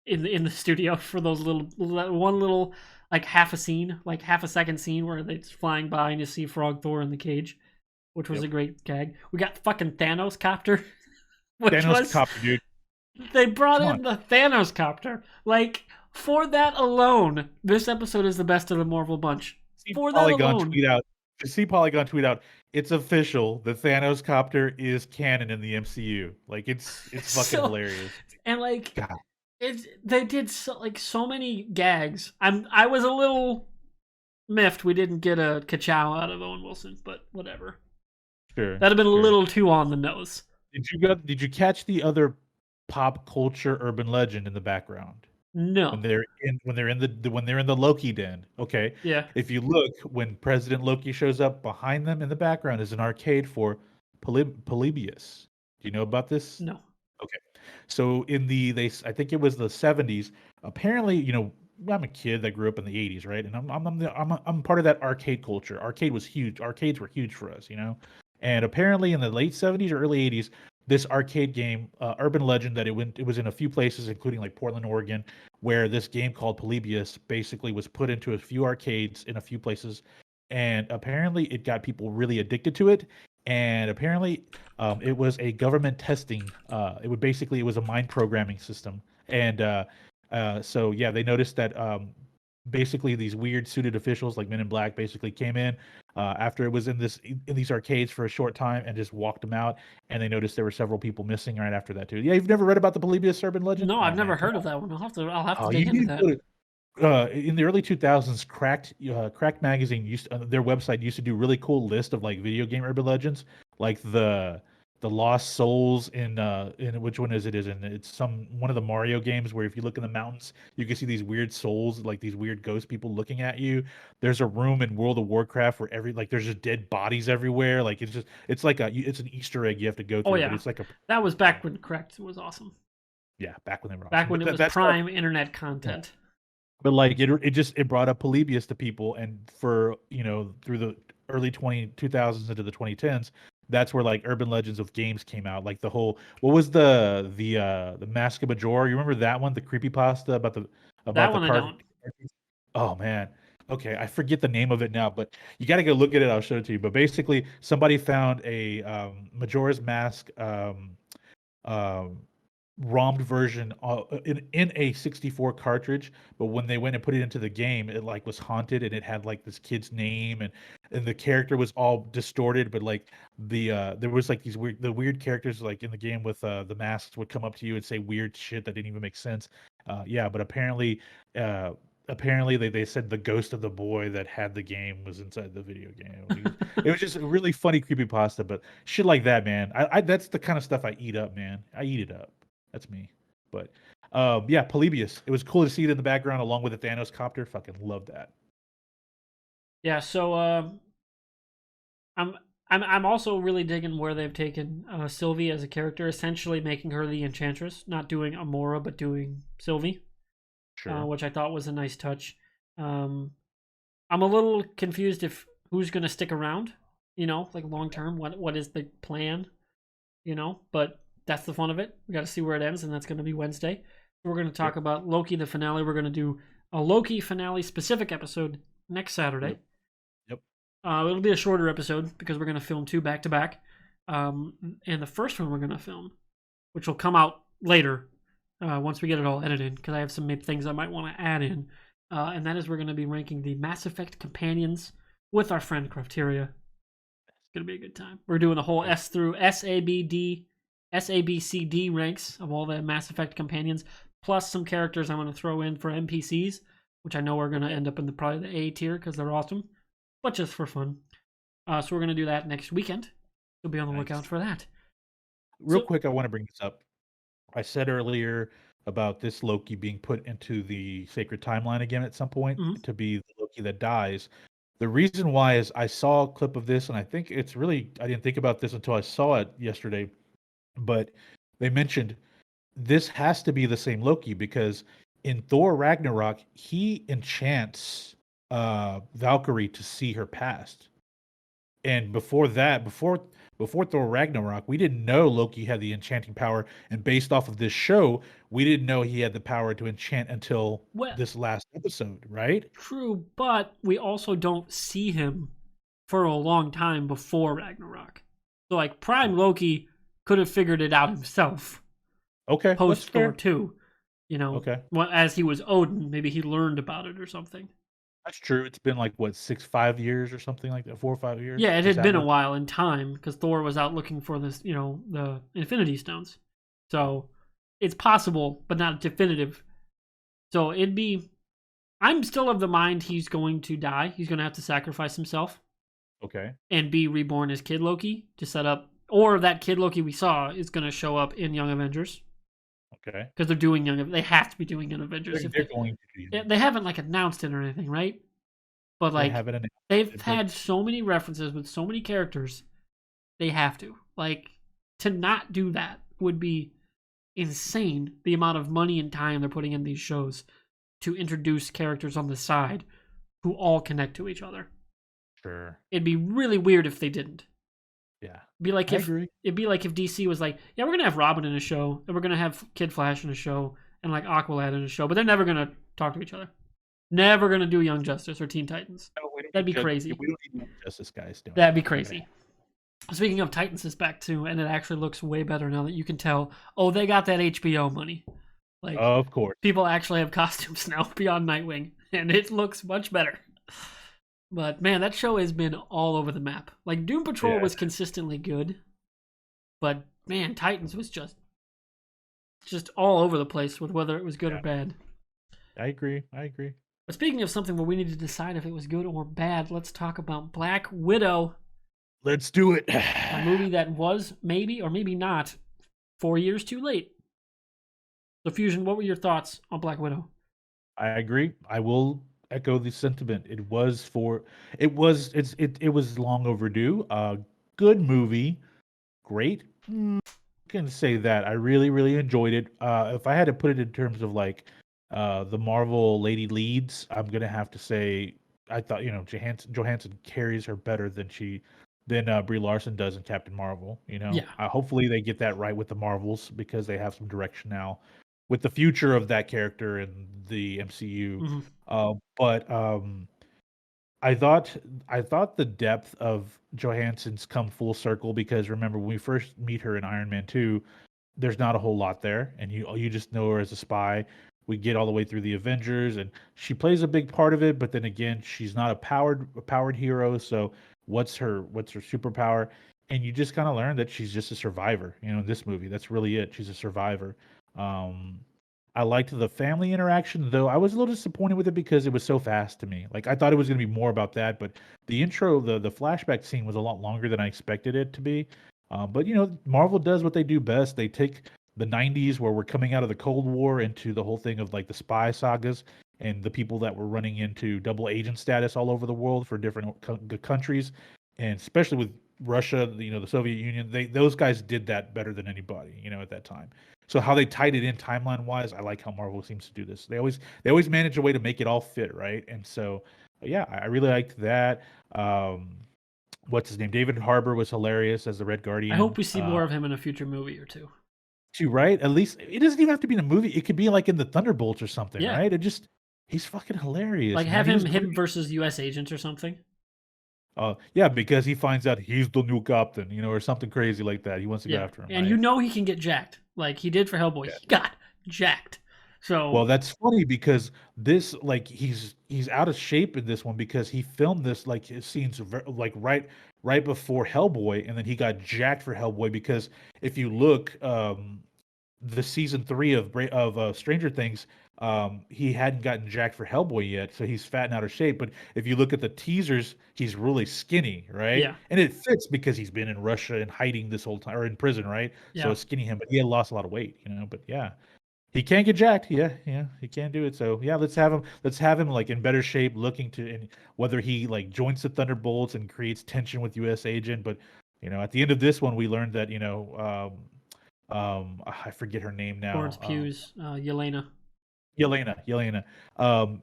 in the studio for those one little like half a second scene where it's flying by and you see Frog Thor in the cage, which was Yep. a great gag. We got fucking Thanos copter, which Thanos was copter, dude. they brought Come on. in the Thanos copter. Like for that alone, this episode is the best of the Marvel bunch. See For that Polygon alone, tweet out. See Polygon tweet out. It's official. The Thanos copter is canon in the MCU. Like it's fucking hilarious. and like God. they did so many gags. I was a little miffed we didn't get a ka-chow out of Owen Wilson, but whatever. Sure. That'd have been a Sure. little too on the nose. Did you catch the other pop culture urban legend in the background? No. When they're in the Loki den. Okay. Yeah. If you look, when President Loki shows up, behind them in the background is an arcade for Polybius. Do you know about this? No. Okay. So I think it was the 70s. Apparently, I'm a kid that grew up in the 80s, right? And I'm part of that arcade culture. Arcade was huge. Arcades were huge for us, And apparently in the late 70s or early 80s, this arcade game, urban legend that it was in a few places, including like Portland, Oregon, where this game called Polybius basically was put into a few arcades in a few places. and apparently it got people really addicted to it. And apparently, it was a government testing. It was a mind programming system, and so yeah, they noticed that basically these weird suited officials like Men in Black basically came in after it was in these arcades for a short time and just walked them out. And they noticed there were several people missing right after that too. Yeah, you've never read about the Polybius urban legend? No, Oh I've man, never come heard of that one. I'll have to Oh, dig you into need to that. go to in the early 2000s, Cracked magazine their website used to do really cool list of like video game urban legends, like the lost souls in which one is it? Is in it's some one of the Mario games where if you look in the mountains, you can see these weird souls, like these weird ghost people looking at you. There's a room in World of Warcraft where there's just dead bodies everywhere. Like it's an Easter egg you have to go Oh through, but yeah, it's like a that was back when Correct was awesome. yeah, back when they were Back awesome. when But it was that's why prime internet yeah. content. But like it brought up Polybius to people, and for through the early 2000s into the 2010s, that's where like urban legends of games came out. Like the whole what was the Mask of Majora? You remember that one, the creepypasta That about the one I card? don't. Oh man. Okay, I forget the name of it now, but you got to go look at it. I'll show it to you. But basically, somebody found a Majora's Mask um, ROMmed version in a 64 cartridge, but when they went and put it into the game, it like was haunted and it had like this kid's name and the character was all distorted, but like there was like the weird characters like in the game with the masks would come up to you and say weird shit that didn't even make sense. Yeah, but uh apparently they said the ghost of the boy that had the game was inside the video game. It was just a really funny creepypasta, but shit like that, man. I that's the kind of stuff I eat up, man. I eat it up. That's me. But yeah, Polybius. It was cool to see it in the background along with the Thanos copter. Fucking love that. Yeah, so I'm I'm also really digging where they've taken Sylvie as a character, essentially making her the Enchantress, not doing Amora but doing Sylvie, Sure. which I thought was a nice touch. Um, I'm a little confused if who's going to stick around, like long term. What is the plan, But that's the fun of it. We got to see where it ends, and that's going to be Wednesday. We're going to talk Yep. about Loki, the finale. We're going to do a Loki finale specific episode next Saturday. Yep. Yep. It'll be a shorter episode because we're going to film two back to back. And the first one we're going to film, which will come out later once we get it all edited, because I have some things I might want to add in. And that is we're going to be ranking the Mass Effect companions with our friend Crafteria. It's going to be a good time. We're doing a whole S through SABCD ranks of all the Mass Effect companions, plus some characters I'm going to throw in for NPCs, which I know are going to end up in probably the A tier because they're awesome, but just for fun. So we're going to do that next weekend. You'll be on the lookout for that. Real quick, I want to bring this up. I said earlier about this Loki being put into the sacred timeline again at some point to be the Loki that dies. The reason why is I saw a clip of this, and I think I didn't think about this until I saw it yesterday, but they mentioned this has to be the same Loki because in Thor Ragnarok, he enchants Valkyrie to see her past. And before that, before Thor Ragnarok, we didn't know Loki had the enchanting power, and based off of this show, we didn't know he had the power to enchant until this last episode, right? True, but we also don't see him for a long time before Ragnarok. So like Prime Loki could have figured it out himself. Okay, Post Thor 2. Okay. As he was Odin, maybe he learned about it or something. That's true. It's been like what 5 years or something like that, 4 or 5 years. Yeah, it had been a while in time because Thor was out looking for this, the Infinity Stones. So it's possible, but not definitive. So I'm still of the mind he's going to die. He's going to have to sacrifice himself. Okay. And be reborn as Kid Loki to set up, or that Kid Loki we saw is going to show up in Young Avengers. Okay. Because they're doing they have to be doing Young Avengers. They're going to. They haven't like announced it or anything, right? But like they've had so many references with so many characters, they have to. Like to not do that would be insane. The amount of money and time they're putting in these shows to introduce characters on the side who all connect to each other. Sure. It'd be really weird if they didn't. Yeah. It'd be like if DC was like, yeah, we're gonna have Robin in a show, and we're gonna have Kid Flash in a show, and like Aqualad in a show, but they're never gonna talk to each other. Never gonna do Young Justice or Teen Titans. No, we don't That'd need be crazy. we don't need Young Justice guys doing it. That'd be Not gonna crazy. Speaking of, Titans is back too, and it actually looks way better now that you can tell. Oh, they got that HBO money. Like, Of course. people actually have costumes now beyond Nightwing, and it looks much better. But man, that show has been all over the map. Like, Doom Patrol Yeah, was consistently good, but man, Titans was just all over the place with whether it was good or yeah. bad. I agree. I agree. But speaking of something where we need to decide if it was good or bad, let's talk about Black Widow, Let's do it. a movie that was maybe or maybe not 4 years too late. So, Fusion, what were your thoughts on Black Widow? I agree. I will echo the sentiment. It was long overdue. Good movie. Great. Can say that. I really, really enjoyed it. If I had to put it in terms of like the Marvel lady leads, I'm gonna have to say I thought Johansson carries her better than Brie Larson does in Captain Marvel. Yeah. Hopefully they get that right with the Marvels because they have some direction now with the future of that character in the MCU. Hmm. But I thought the depth of Johansson's come full circle because remember when we first meet her in Iron Man 2, there's not a whole lot there, and you just know her as a spy. We get all the way through the Avengers, and she plays a big part of it. But then again, she's not a powered hero. So what's her superpower? And you just kind of learn that she's just a survivor. In this movie, that's really it. She's a survivor. Um, I liked the family interaction, though I was a little disappointed with it because it was so fast to me. Like I thought it was going to be more about that, but the intro, the flashback scene was a lot longer than I expected it to be. But Marvel does what they do best. They take the '90s where we're coming out of the Cold War into the whole thing of like the spy sagas and the people that were running into double agent status all over the world for different countries, and especially with Russia, the Soviet Union. Those guys did that better than anybody, at that time. So how they tied it in timeline wise, I like how Marvel seems to do this. They always manage a way to make it all fit, right? And so yeah, I really liked that. Um, what's his name? David Harbour was hilarious as the Red I hope Guardian. we see more of him in a future movie or two. Too, right? At least it doesn't even have to be in a movie. It could be like in the Thunderbolts or something, Yeah. right? He's fucking hilarious, Like, man. have He was him great. versus US agents or something. Yeah, because he finds out he's the new captain, or something crazy like that. He wants to go Yeah. after him, And right? he can get jacked. Like he did for Hellboy. He got jacked. Well, So, that's funny because this, like, he's out of shape in this one because he filmed this like his scenes like right before Hellboy, and then he got jacked for Hellboy because if you look, the season 3 of Stranger Things, he hadn't gotten jacked for Hellboy yet, so he's fat and out of shape. But if you look at the teasers, he's really skinny, right? yeah. And it fits because he's been in Russia and hiding this whole time, or in prison, right? So Yeah. it's skinny him, but he had lost a lot of weight. But yeah. He can get jacked. Yeah, yeah, he can do it. So yeah, let's have him like in better shape, looking to and whether he like joins the Thunderbolts and creates tension with U.S. Agent. But at the end of this one, we learned that I forget her name Florence now. Pugh's Yelena. Yelena. Um,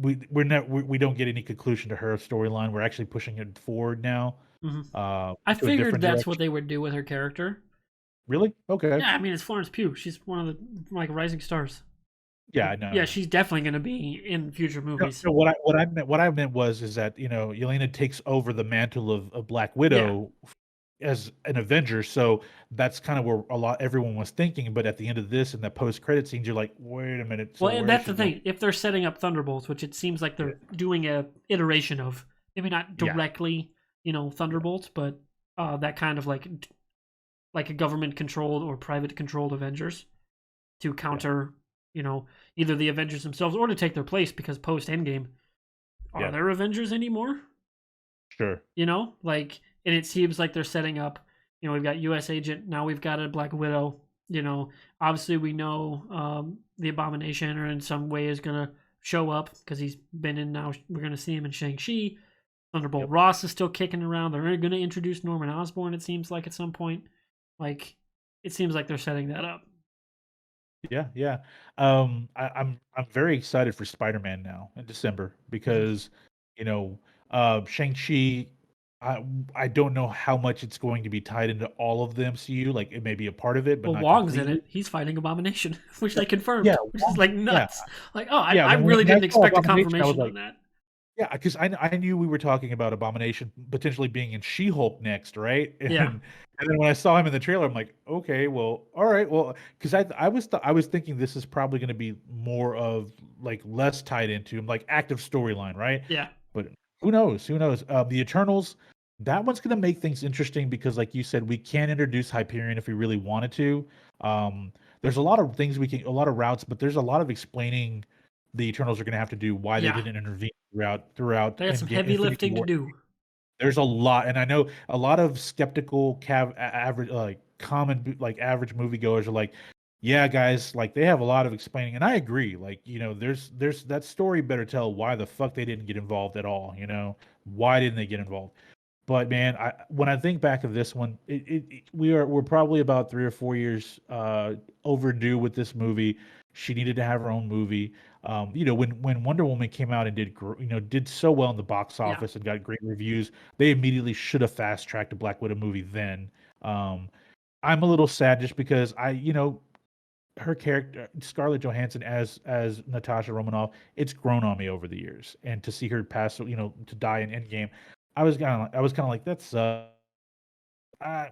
we don't get any conclusion to her storyline. We're actually pushing it forward now, Hmm. uh, I to a figured different that's what direction. they would do with her character. Really? Okay. Yeah, I mean it's Florence Pugh. She's one of the like rising stars. Yeah, Like, I know. yeah, she's definitely going to be in future No, movies. no, what I meant was is that Yelena takes over the mantle of Black Yeah. Widow as an Avenger, so that's kind of where everyone was thinking. But at the end of this and the post credit scenes, you're like, wait a minute, Well, so and where is that's she the going? thing. If they're setting up Thunderbolts, which it seems like Yeah, they're doing a iteration of, maybe not yeah, directly, Thunderbolts, but that kind of like a government controlled or private controlled Avengers to yeah, counter, you know, either the Avengers themselves or to take their place because post Endgame, are yeah, there Avengers anymore? sure, And it seems like they're setting up. We've got U.S. Agent now. We've got a Black Widow. Obviously we know the Abomination, or in some way, is gonna show up because he's been in. Now we're gonna see him in Shang-Chi. Thunderbolt yep, Ross is still kicking around. They're gonna introduce Norman Osborn. It seems like at some point, like it seems like they're setting that up. yeah, yeah. I'm very excited for Spider-Man now in December Mhm. because Shang-Chi. I don't know how much it's going to be tied into all of the MCU. Like it may be a part of it, but Well, not Wong's in completely. it. He's fighting Abomination, which Yeah, they yeah, confirmed, which is Wong, like yeah, nuts. Like, oh, I, yeah. I really When I didn't saw expect a Abomination, I was confirmation like, on that. yeah, because I knew we were talking about Abomination potentially being in She-Hulk next, right? Yeah, And then when I saw him in the trailer, I'm like, okay, well, all right, well, because I was thinking this is probably going to be more of like less tied into like active storyline, right? yeah, But who knows? Who knows? The Eternals, that one's going to make things interesting because, like you said, we can introduce Hyperion if we really wanted to. Um, there's a lot of things we can, a lot of routes, but there's a lot of explaining the Eternals are going to have to do why they yeah. didn't intervene throughout They got some heavy Infinity lifting to War. do. There's a lot, and I know a lot of skeptical average like common like average moviegoers are like, yeah, guys, like they have a lot of explaining, and I agree. Like, there's that story better tell why the fuck they didn't get involved at all. Why didn't they get involved? But man, when I think back of this one, we're probably about 3 or 4 years overdue with this movie. She needed to have her own movie. When Wonder Woman came out and did so well in the box Yeah, office and got great reviews, they immediately should have fast tracked a Black Widow movie then. Um, I'm a little sad just because her character Scarlett Johansson as Natasha Romanoff, it's grown on me over the years, and to see her pass, to die in Endgame, I was kind of like that's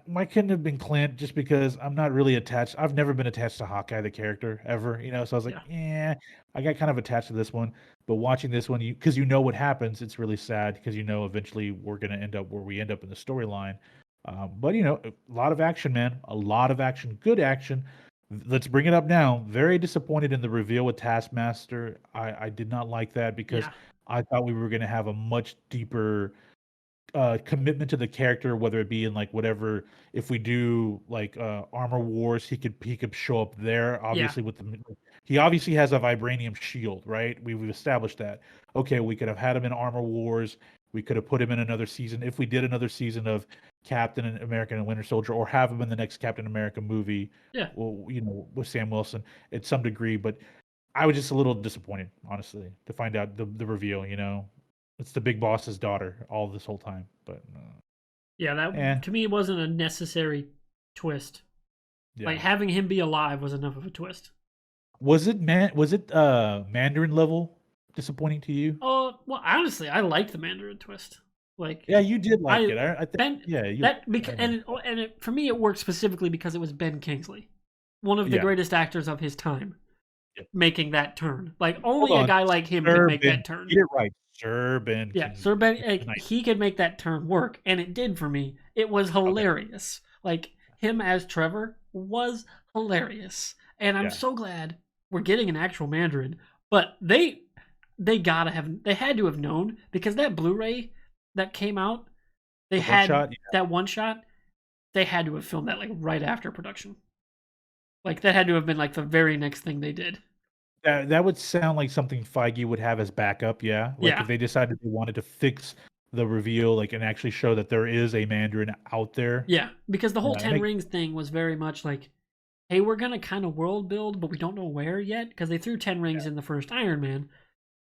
why couldn't have been Clint just because I'm not really attached. I've never been attached to Hawkeye the character ever, so I was like, yeah, yeah, I got kind of attached to this one, but watching this one, because what happens, it's really sad because eventually we're gonna end up where we end up in the storyline. But a lot of action, man, a lot of action, good action. Let's bring it up now. Very disappointed in the reveal with Taskmaster. I did not like that because yeah, I thought we were gonna have a much deeper commitment to the character, whether it be in like whatever. If we do like Armor Wars, he could show up there. yeah, Obviously, he obviously has a vibranium shield, right? We've established that. Okay, we could have had him in Armor Wars. We could have put him in another season if we did another season of Captain America and Winter Soldier, or have him in the next Captain America movie. yeah, Well, with Sam Wilson at some degree, but I was just a little disappointed, honestly, to find out the reveal. It's the big boss's daughter all this whole time. But yeah. eh, That to me wasn't a necessary twist. Like yeah. having him be alive was enough of a twist. Was it Mandarin level disappointing to you? Oh well, honestly, I liked the Mandarin twist. Like Yeah, you did like I it. I think Ben yeah, you liked that it. because I know. for me it worked specifically because it was Ben Kingsley, one of the Yeah. greatest actors of his time, Yeah. making that turn. Like Hold only a on. guy like him could Sir make Ben, that turn. get it right. Sir Ben Yeah, Sir Kingsley. Ben, It's like, nice. he could make that turn work, and it did for me. It was Okay. hilarious. Like him as Trevor was hilarious, and I'm Yeah. so glad we're getting an actual Mandarin. But they had to have known because that Blu-ray that came out, they The one had shot. Yeah. that one shot. They had to have filmed that like right after production. Like that had to have been like the very next thing they did. That would sound like something Feige would have as backup. Yeah. Like if Yeah, they decided they wanted to fix the reveal, like and actually show that there is a Mandarin out there. yeah, because the whole Yeah. It Ten makes Rings thing was very much like, hey, we're gonna kind of world build, but we don't know where yet because they threw Ten yeah. Rings in the first Iron Man,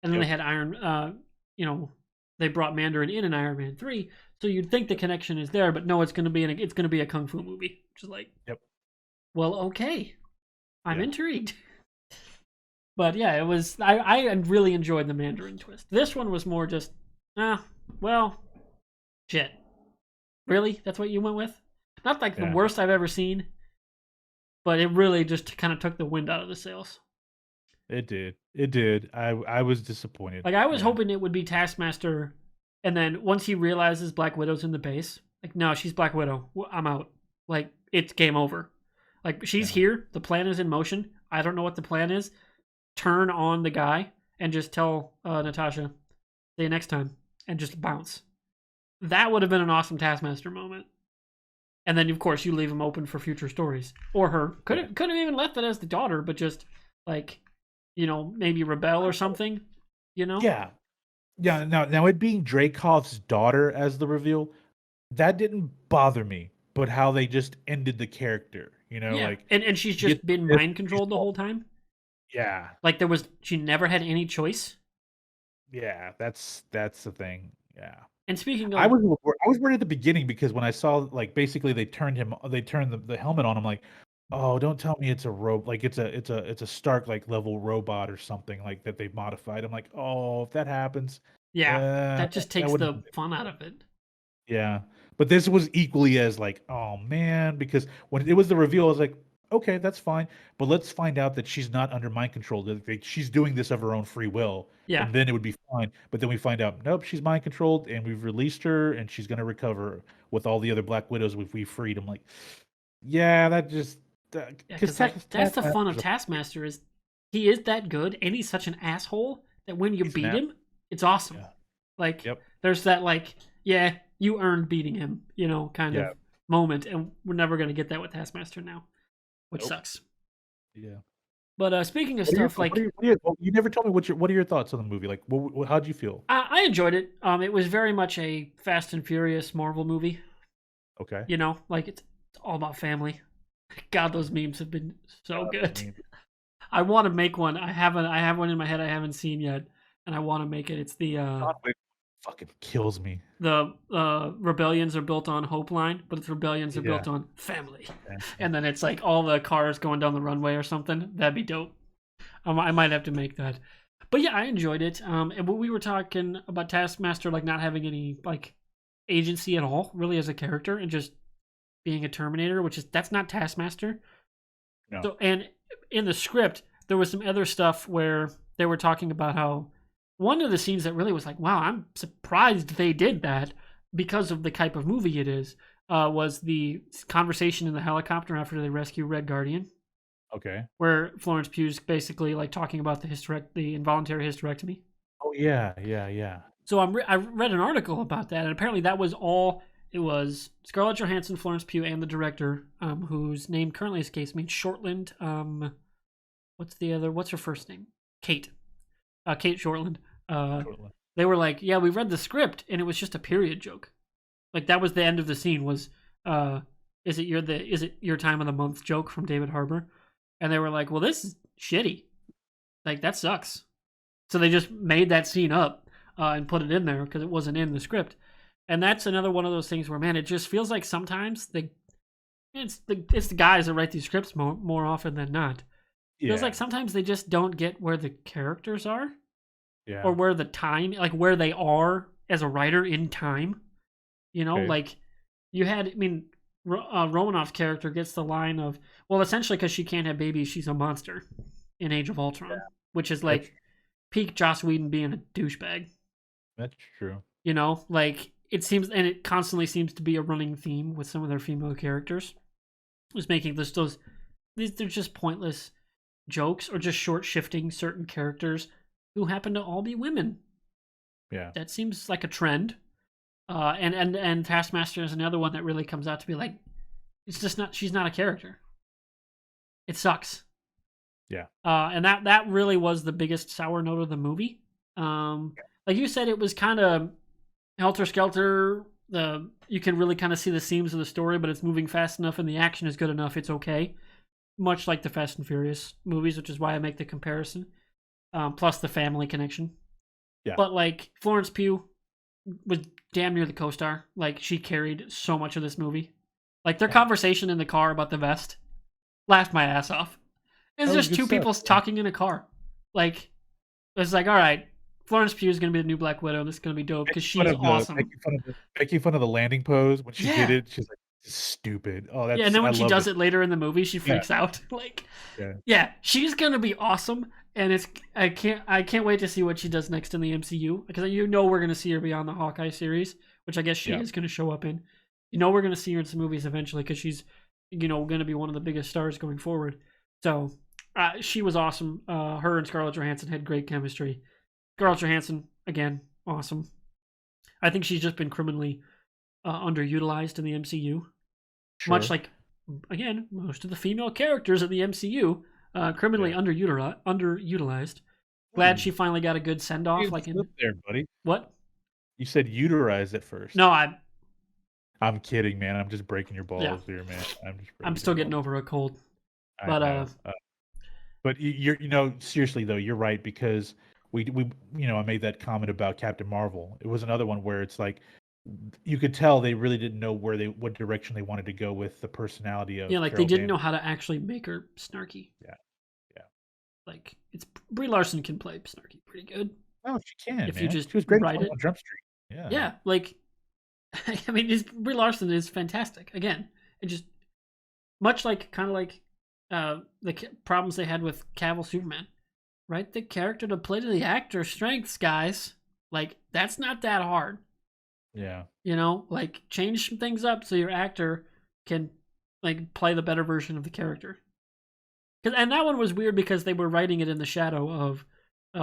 and then they Yep. had you know, they brought Mandarin in Iron Man 3, so you'd think the Yep. connection is there, but no, it's gonna be a kung fu movie, which is like, Yep. well, okay, I'm Yeah. intrigued. But yeah, it was I really enjoyed the Mandarin twist. This one was more just, well, shit, really, that's what you went with? Not like the Yeah. worst I've ever seen, but it really just kind of took the wind out of the sails. It did. It did. I was disappointed. Like I was Yeah. hoping it would be Taskmaster, and then once he realizes Black Widow's in the base, like no, she's Black Widow. I'm out. Like it's game over. Like she's Yeah. here. The plan is in motion. I don't know what the plan is. Turn on the guy and just tell Natasha, see you next time, and just bounce. That would have been an awesome Taskmaster moment. And then of course you leave him open for future stories. Or her. Yeah. Could have even left it as the daughter, but just like, maybe rebel or something. You know? Yeah. Yeah. Now it being Dreykov's daughter as the reveal, that didn't bother me. But how they just ended the character, Yeah. like And she's you get just been this, mind controlled the whole time. yeah, Like she never had any choice. yeah. That's the thing. Yeah. And speaking I of, was I was worried at the beginning because when I saw like basically they turned the helmet on. I'm like, oh, don't tell me it's a like it's a Stark like level robot or something like that they've modified. I'm like, oh, if that happens, yeah, that just that takes would the fun out of it. yeah. But this was equally as like, oh man, because when it was the reveal, I was like, okay, that's fine. But let's find out that she's not under mind control. That she's doing this of her own free will, Yeah, and then it would be fine. But then we find out, nope, she's mind controlled, and we've released her, and she's gonna recover with all the other Black Widows we freed. I'm like, yeah, that just yeah, because because like that's the fun of Taskmaster's Taskmaster is he is that good and he's such an asshole that when you he's an beat ass. him, it's awesome. Yeah. Like Yep. there's that like yeah, you earned beating him, kind Yeah. of moment, and we're never gonna get that with Taskmaster now, which Nope. sucks. Yeah. But speaking of What are your stuff, like well, you never told me what are your thoughts on the movie? Like, how'd you feel? I enjoyed it. It was very much a Fast and Furious Marvel movie. Okay. Like it's all about family. God, those memes have been so I good. mean, I want to make one. I haven't. I have one in my head I haven't seen yet, and I want to make it. It's John Wick fucking kills me. the rebellions are built on hope line, but its rebellions are Yeah. built on family. Yeah. And then it's like all the cars going down the runway or something. That'd be dope. I might have to make that. But yeah, I enjoyed it. And when we were talking about Taskmaster, like not having any like agency at all, really as a character, and just being a Terminator, which is that's not Taskmaster. No. So, and in the script, there was some other stuff where they were talking about how one of the scenes that really was like, wow, I'm surprised they did that because of the type of movie it is, was the conversation in the helicopter after they rescue Red Guardian, Okay. where Florence Pugh's basically like talking about the involuntary hysterectomy. Oh yeah, yeah, yeah. So I read an article about that, and apparently that was all. It was Scarlett Johansson, Florence Pugh, and the director, whose name currently escapes me, Shortland. What's her first name? Kate. Kate Shortland. Totally. They were like, yeah, we read the script, and it was just a period joke. Like that was the end of the scene. Was is it your time of the month joke from David Harbour? And they were like, well, this is shitty. Like that sucks. So they just made that scene up and put it in there because it wasn't in the script. And that's another one of those things where, man, it just feels like sometimes it's the guys that write these scripts more often than not. It feels Yeah. like sometimes they just don't get where the characters are Yeah. or where the time, like where they are as a writer in time. Okay. Like you had, I mean, Romanoff's character gets the line of, well, essentially because she can't have babies, she's a monster in Age of Ultron, which is like peak Joss Whedon being a douchebag. That's true. Like it seems, and it constantly seems to be a running theme with some of their female characters, was making they're just pointless jokes or just short shifting certain characters who happen to all be women. Yeah. That seems like a trend. And Taskmaster is another one that really comes out to be like, it's just not. She's not a character. It sucks. Yeah. And that really was the biggest sour note of the movie. Like you said, it was kind of helter skelter. You can really kind of see the seams of the story, but it's moving fast enough and the action is good enough. It's okay. Much like the Fast and Furious movies, which is why I make the comparison. Plus the family connection. Yeah. But like Florence Pugh was damn near the co-star. Like she carried so much of this movie. Like their conversation in the car about the vest, laughed my ass off. It's just two people talking in a car. Like it's like, all right, Florence Pugh is gonna be the new Black Widow. This is gonna be dope because she's awesome. Making fun of the landing pose when she did it. She's like, stupid. Oh, that's and then when she does it later in the movie, she freaks out. Like, yeah, she's gonna be awesome, and I can't wait to see what she does next in the MCU because we're gonna see her beyond the Hawkeye series, which I guess she is gonna show up in. We're gonna see her in some movies eventually because she's gonna be one of the biggest stars going forward. So she was awesome. Her and Scarlett Johansson had great chemistry. Scarlett Johansson again, awesome. I think she's just been criminally underutilized in the MCU. Sure. Much like, again, most of the female characters in the MCU, criminally underutilized. Glad she finally got a good send off. Like in there, buddy. What? You said uterized at first. No, I'm kidding, man. I'm just breaking your balls here, man. I'm still getting over a cold. But but you're seriously though, you're right because we I made that comment about Captain Marvel. It was another one where it's like you could tell they really didn't know what direction they wanted to go with the personality Yeah, of like they Carol didn't Danvers. know how to actually make her snarky. Yeah, yeah. Like it's Brie Larson can play snarky pretty good Oh, she can, if you man. just She was great in write 21 it. Jump Street. Yeah. Yeah, like I mean, Brie Larson is fantastic. Again, it just much like kind of like the problems they had with Cavill Superman. Write the character to play to the actor's strengths, guys. Like that's not that hard. Yeah. Like change some things up so your actor can like play the better version of the character. And that one was weird because they were writing it in the shadow of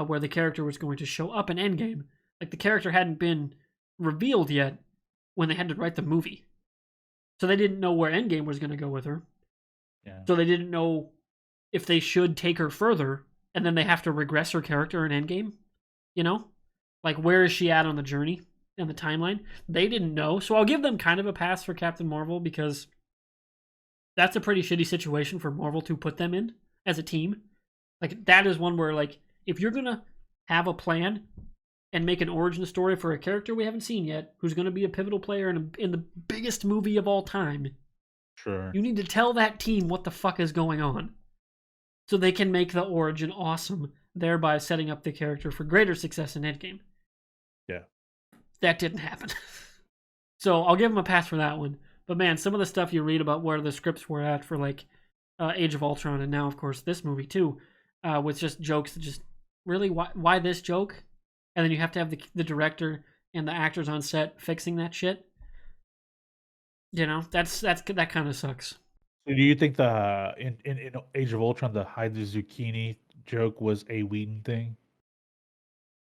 where the character was going to show up in Endgame. Like the character hadn't been revealed yet when they had to write the movie, so they didn't know where Endgame was going to go with her. Yeah. So they didn't know if they should take her further, and then they have to regress her character in Endgame. You know, like where is she at on the journey and the timeline? They didn't know, so I'll give them kind of a pass for Captain Marvel because that's a pretty shitty situation for Marvel to put them in as a team. Like that is one where like if you're gonna have a plan and make an origin story for a character we haven't seen yet, who's gonna be a pivotal player in the biggest movie of all time, Sure. you need to tell that team what the fuck is going on, so they can make the origin awesome, thereby setting up the character for greater success in Endgame. Yeah. That didn't happen. So I'll give them a pass for that one. But man, some of the stuff you read about where the scripts were at for like Age of Ultron, and now of course this movie too, with just jokes that just really why this joke, and then you have to have the director and the actors on set fixing that shit. That kind of sucks. So do you think in Age of Ultron the hide the zucchini joke was a Whedon thing?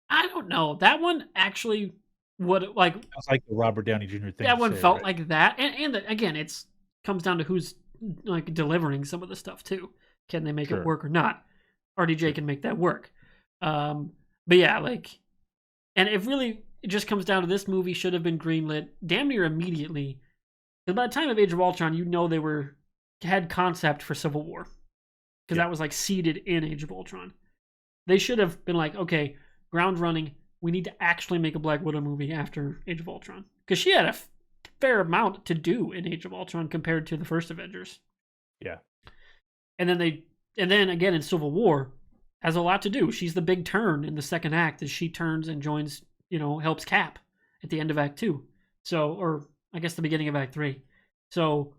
I don't know. That one actually would like Sounds like the Robert Downey Jr. thing that to one say, felt right? like that, and again, it's comes down to who's like delivering some of the stuff too. Can they make it Sure. work or not? RDJ Sure. can make that work. Um, but yeah, like, and it just comes down to this movie should have been greenlit damn near immediately. Because by the time of Age of Ultron, they had concept for Civil War because Yeah. that was like seeded in Age of Ultron. They should have been like, okay, ground running. We need to actually make a Black Widow movie after Age of Ultron because she had a fair amount to do in Age of Ultron compared to the first Avengers. Yeah. And then again in Civil War has a lot to do. She's the big turn in the second act as she turns and joins, helps Cap at the end of Act 2. So, or I guess the beginning of Act 3. So,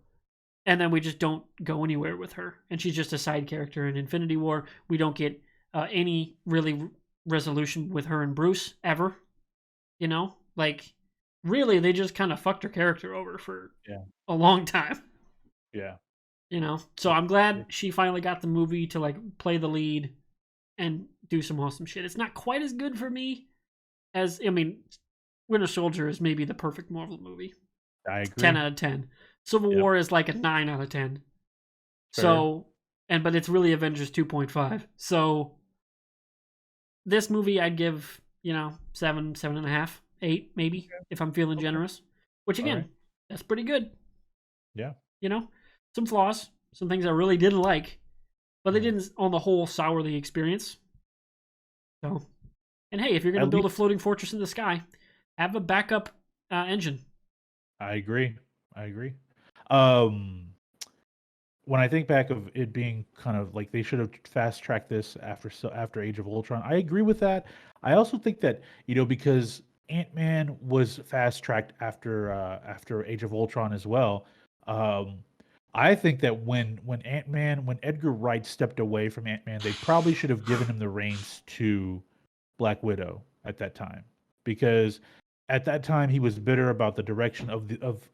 and then we just don't go anywhere with her. And she's just a side character in Infinity War. We don't get any really resolution with her and Bruce ever. Like really they just kind of fucked her character over for Yeah. a long time. Yeah. So I'm glad she finally got the movie to like play the lead and do some awesome shit. It's not quite as good for me as Winter Soldier is maybe the perfect Marvel movie. I It's agree. 10 out of 10. Civil Yep. War is like a 9 out of 10. Fair. So but it's really Avengers 2.5. So this movie I'd give, 7, 7.5, 8 maybe if I'm feeling Okay. generous. Which All again, right. that's pretty good. Yeah. Some flaws, some things I really didn't like, but they Yeah. didn't on the whole sour the experience. So, and hey, if you're going to At build a least floating fortress in the sky, have a backup engine. I agree. I agree. Um, when I think back of it being kind of like they should have fast tracked this after Age of Ultron, I agree with that. I also think that because Ant-Man was fast tracked after Age of Ultron as well. Um, I think that when Edgar Wright stepped away from Ant-Man, they probably should have given him the reins to Black Widow at that time, because at that time he was bitter about the direction of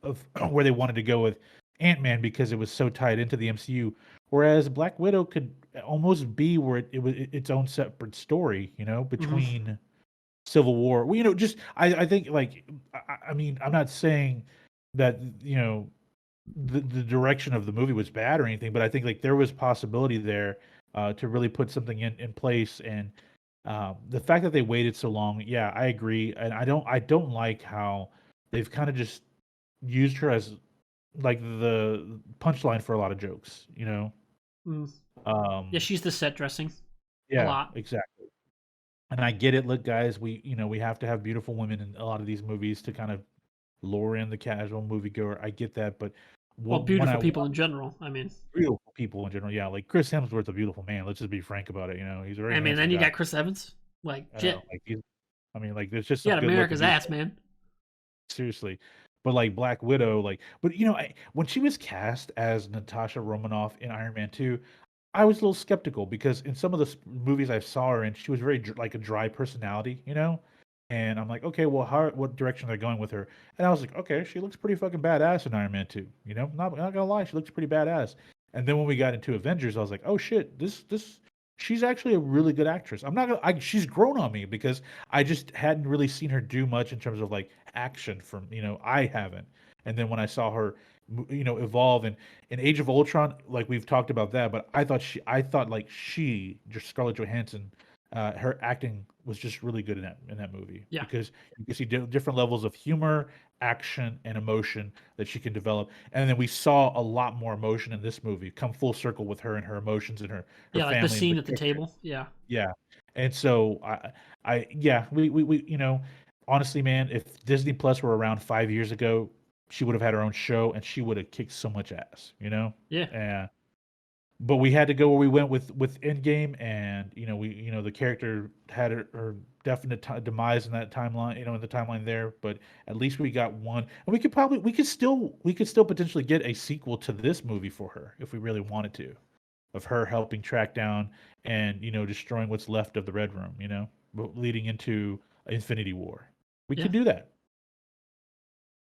where they wanted to go with Ant-Man because it was so tied into the MCU. Whereas Black Widow could almost be where it was its own separate story, Mm-hmm. between Civil War. Well, just I think like I mean I'm not saying that the direction of the movie was bad or anything, but I think like there was possibility there to really put something in place. And the fact that they waited so long, yeah, I agree, and I don't like how they've kind of just used her as like the punchline for a lot of jokes. Mm. Yeah, Um, she's the set dressing a yeah, lot. exactly. And I get it. Look, guys, we have to have beautiful women in a lot of these movies to kind of lure in the casual moviegoer. I get that, but Well, when beautiful I people want in general. I mean, beautiful people in general, yeah, like Chris Hemsworth's a beautiful man. Let's just be frank about it. He's a very handsome then you guy. got Chris Evans. Like, I know, shit, like I mean, like there's just you some got good looking America's ass, people. man. Seriously. But like Black Widow, but when she was cast as Natasha Romanoff in Iron Man 2, I was a little skeptical because in some of the movies I saw her in, she was very like a dry personality. And I'm like, okay, well, what direction they're going with her? And I was like, okay, she looks pretty fucking badass in Iron Man 2. Not gonna lie, she looks pretty badass. And then when we got into Avengers, I was like, oh shit, this she's actually a really good actress. I'm not gonna, she's grown on me because I just hadn't really seen her do much in terms of like action I haven't. And then when I saw her, evolve in Age of Ultron, like we've talked about that, but I thought like just Scarlett Johansson, her acting was just really good in that movie Yeah, because you can see different levels of humor, action, and emotion that she can develop. And then we saw a lot more emotion in this movie come full circle with her and her emotions and her yeah, like the family and scene the at the character. table. Yeah, Yeah. And so yeah, honestly, man, if Disney Plus were around 5 years ago, she would have had her own show and she would have kicked so much ass. yeah, And but we had to go where we went with Endgame, and the character had her definite demise in that timeline, in the timeline there. But at least we got one, and we could still potentially get a sequel to this movie for her if we really wanted to, of her helping track down and destroying what's left of the Red Room, but leading into Infinity War. We yeah. could do that.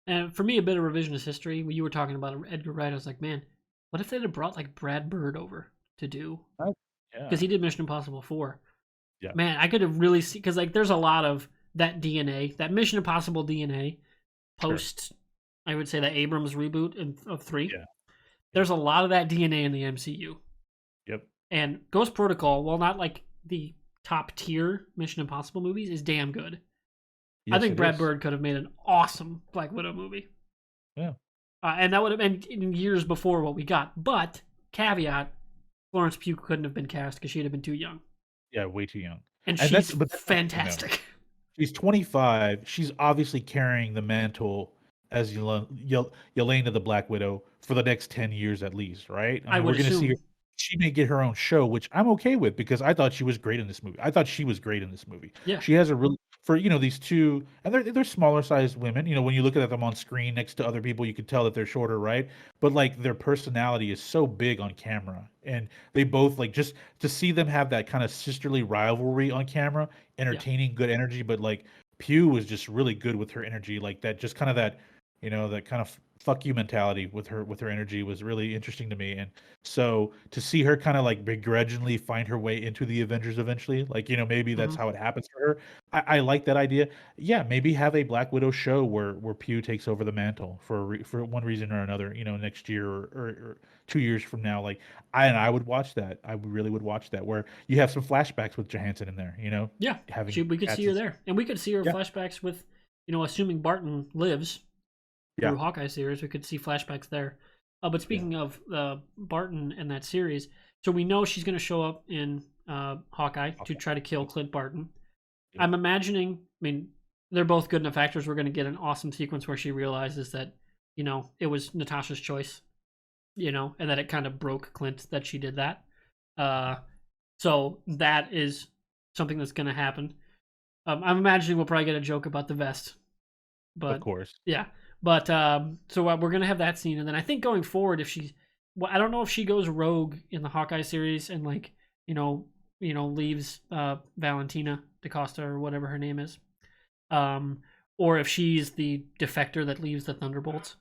And for me, a bit of revisionist history. When you were talking about Edgar Wright, I was like, man, what if they'd have brought like Brad Bird over to do? Oh, Because yeah, he did Mission Impossible 4. yeah, Man, I could have really seen, because like there's a lot of that DNA, that Mission Impossible DNA sure, post, I would say, the Abrams reboot of 3. yeah, yeah, There's a lot of that DNA in the MCU. yep, And Ghost Protocol, while not like the top tier Mission Impossible movies, is damn good. I yes, think it Brad is. Bird could have made an awesome Black Widow movie. Yeah, And that would have been in years before what we got. But, caveat, Florence Pugh couldn't have been cast because she'd have been too young. yeah, way too young. And And she's that's the thing though. fantastic. She's 25. She's obviously carrying the mantle as Yelena the Black Widow for the next 10 years at least, right? I I mean, would we're going to see her. assume. She may get her own show, which I'm okay with because I thought she was great in this movie. I thought she was great in this movie. Yeah, She has a really for these two, and they're smaller sized women. When you look at them on screen next to other people, you can tell that they're shorter, right? But like their personality is so big on camera, and they both like just to see them have that kind of sisterly rivalry on camera, yeah, entertaining, good energy, but like Pew was just really good with her energy, like that, just kind of that kind of fuck you mentality with her energy was really interesting to me. And so to see her kind of like begrudgingly find her way into the Avengers eventually, like maybe that's hmm how it happens for her. I like that idea. Yeah, maybe have a Black Widow show where Pew takes over the mantle for one reason or another, next year or 2 years from now. Like I would watch that. I really would watch that where you have some flashbacks with Johansson in there, yeah. having We could see cats. her there, and we could see her Yeah, flashbacks with, assuming Barton lives yeah, through Hawkeye series, we could see flashbacks there. But yeah. speaking of Barton and that series, so we know she's going to show up in Hawkeye to Okay. try to kill Clint Barton. Yep. I'm imagining. I mean, they're both good enough actors. We're going to get an awesome sequence where she realizes that it was Natasha's choice, and that it kind of broke Clint that she did that. Uh, so that is something that's going to happen. I'm imagining we'll probably get a joke about the vest, Of but course. yeah. But so we're gonna have that scene, and then I think going forward, if she, well, I don't know if she goes rogue in the Hawkeye series and like leaves Valentina DaCosta or whatever her name is, um, or if she's the defector that leaves the Thunderbolts.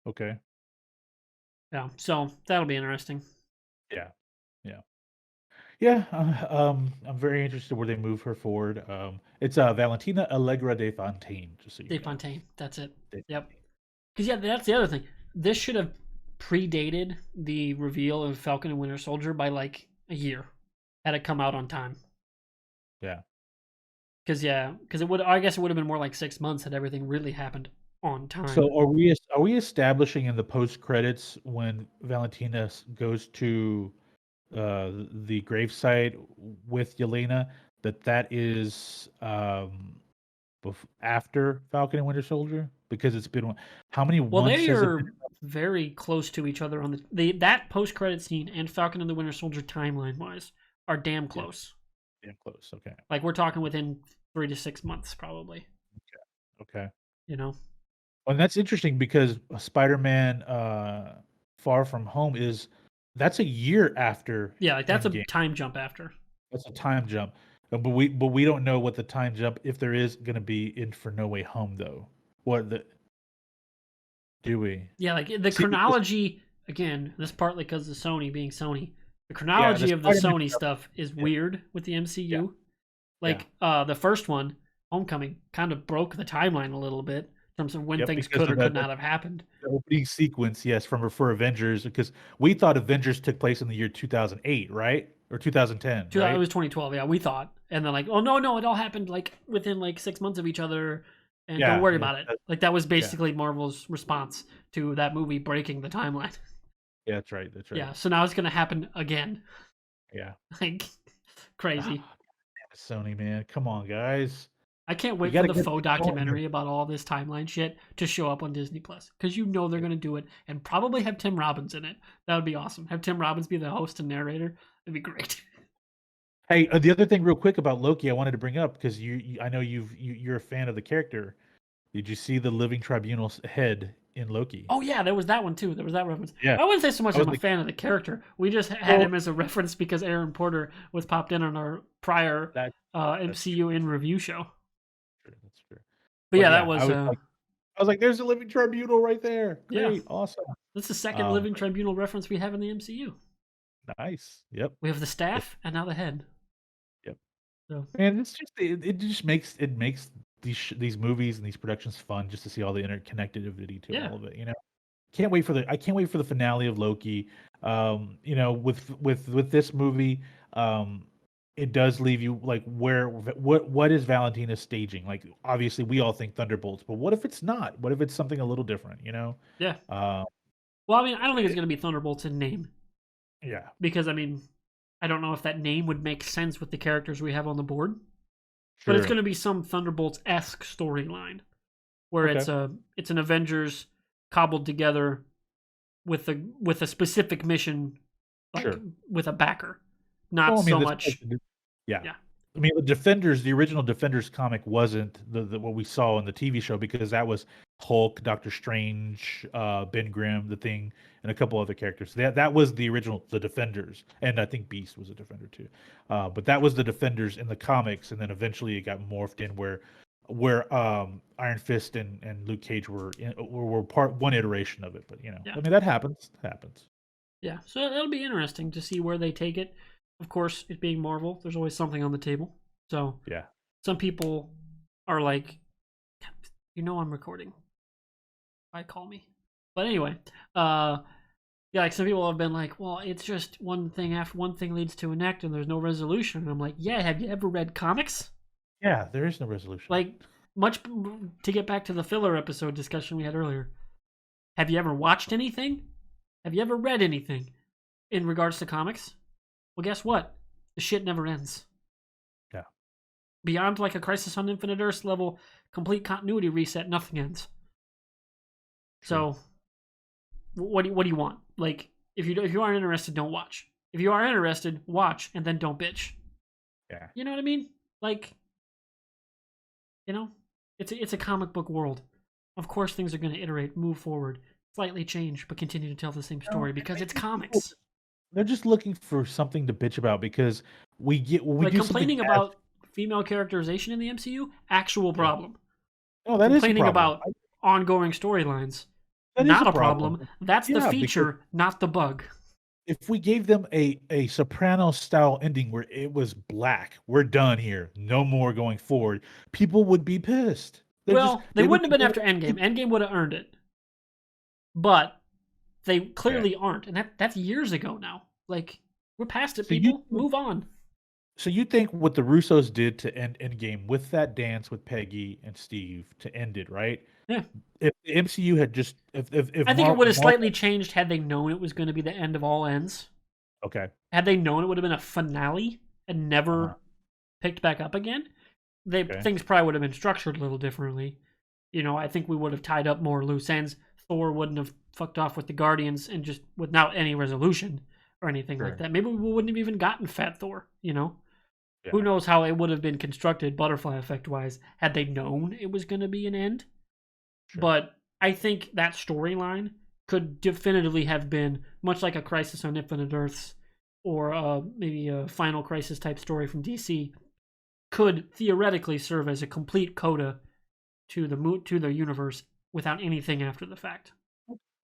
Okay. Yeah, so that'll be interesting. Yeah. Yeah. Yeah. I'm very interested where they move her forward. It's Valentina Allegra de Fontaine, just so you Dave know. Fontaine, that's it. De Yep. Fontaine. Because yeah, that's the other thing. This should have predated the reveal of Falcon and Winter Soldier by like a year, had it come out on time. Yeah. Because it would. I guess it would have been more like 6 months had everything really happened on time. So are we establishing in the post credits when Valentina goes to the gravesite with Yelena that is after Falcon and Winter Soldier? Because it's been how many Well, months they has it been? are very close to each other on that post credit scene and Falcon and the Winter Soldier timeline wise are damn Yeah, close. damn close. Okay. Like we're talking within 3 to 6 months probably. Okay. You know. And that's interesting because Spider-Man Far From Home that's a year after Yeah, like that's a Endgame. time jump after. That's a time jump. But we don't know what the time jump, if there is going to be in for No Way Home though. What the do we? Yeah, like the See because chronology again. This partly because of Sony being Sony. The yeah, the chronology of the Spider-Man Sony stuff. stuff is Yeah, weird with the yeah, MCU. yeah. Like the first one, Homecoming, kind of broke the timeline a little bit in terms of when Yep, things because could or of could the not have happened. opening sequence, yes, for Avengers, because we thought Avengers took place in the year 2008, right? Or 2010, It right? was 2012, yeah, we thought, and then like, oh no, no, it all happened like within like 6 months of each other, and don't Yeah, worry yeah, about it. Like that was yeah, basically Marvel's response to that movie breaking the timeline. yeah. That's right. That's right. Yeah, so now it's gonna happen again. Yeah. Like crazy. Ah, Sony, man, come on, guys. I can't You wait got for to the get faux things going here. documentary about all this timeline shit to show up on Disney Plus because you know they're gonna do it and probably have Tim Robbins in it. That would be awesome. Have Tim Robbins be the host and narrator. That'd be great. Hey, the other thing, real quick about Loki, I wanted to bring up because I know you're a fan of the character. Did you see the Living Tribunal's head in Loki? Oh yeah, there was that one too. There was that reference. Yeah, I wouldn't say so much I I'm was a like, fan of the character. We just had well, him as a reference because Aaron Porter was popped in on our prior that that's true. MCU in review show. That's true. But But yeah, that yeah, was I was like, there's a Living Tribunal right there. yeah. Great, awesome. That's the second Living Tribunal reference we have in the MCU. Nice. Yep. We have the Yep. staff and now the head. Yep. So And it just makes these movies and these productions fun just to see all the interconnectivity to yeah, all of it. I can't wait for the finale of Loki. With this movie, um, it does leave you like what is Valentina staging? Like obviously we all think Thunderbolts, but what if it's not? What if it's something a little different? yeah. Uh, Well, I mean, I don't think it's gonna be Thunderbolts in name yeah, because I mean, I don't know if that name would make sense with the characters we have on the board. But it's sure, gonna be some Thunderbolts esque storyline where okay, it's an Avengers cobbled together with a specific mission, like sure. with a backer, not Well, I mean, so this, much. yeah. Yeah, I mean, the original Defenders comic wasn't the what we saw in the TV show because that was Hulk, Doctor Strange, Ben Grimm, the Thing, and a couple other characters. That was the original, the Defenders, and I think Beast was a Defender too. But that was the Defenders in the comics, and then eventually it got morphed in where Iron Fist and Luke Cage were part one iteration of it. But yeah, I mean, that happens. That happens. yeah. So it'll be interesting to see where they take it. Of course, it being Marvel, there's always something on the table. So Yeah. some people are like, I'm recording. Why call me? But anyway, yeah, like some people have been like, well, it's just one thing after one thing leads to an act, and there's no resolution. And I'm like, yeah, have you ever read comics? Yeah, there is no resolution. Like, much to get back to the filler episode discussion we had earlier. Have you ever watched anything? Have you ever read anything in regards to comics? Well, guess what? The shit never ends. Yeah. Beyond like a Crisis on Infinite Earths level complete continuity reset, nothing ends. True. So, what do you want? Like, if you aren't interested, don't watch. If you are interested, watch and then don't bitch. Yeah. You know what I mean? Like, it's a comic book world. Of course, things are going to iterate, move forward, slightly change, but continue to tell the same story because it's comics. They're just looking for something to bitch about because when we Like do something complaining bad. about female characterization in the MCU, actual Yeah. problem. Oh, that is a Complaining problem. about ongoing storylines, That is a not a problem. problem. That's the Yeah, because feature, not the bug. if we gave them a Soprano style ending where it was black, we're done here, no more going forward, people would be pissed. Well, they They would wouldn't have be been after Endgame. Endgame would have earned it, but they okay. clearly aren't, and that's years ago now. Like we're past it, So you people. Move on. so you think what the Russos did to end Endgame with that dance with Peggy and Steve to end it, right? Yeah, If the MCU had just if I think it would have slightly Marvel, changed had they known it was going to be the end of all ends. okay. Had they known it would have been a finale and Uh-huh. never picked back up again, Okay. things probably would have been structured a little differently. I think we would have tied up more loose ends. Thor wouldn't have fucked off with the Guardians and just without any resolution or anything like Sure. that. Maybe we wouldn't have even gotten Fat Thor. Who Yeah. knows how it would have been constructed butterfly effect wise had they known it was going to be an end. Sure. But I think that storyline could definitively have been much like a Crisis on Infinite Earths or maybe a Final Crisis type story from DC. Could theoretically serve as a complete coda to the universe without anything after the fact.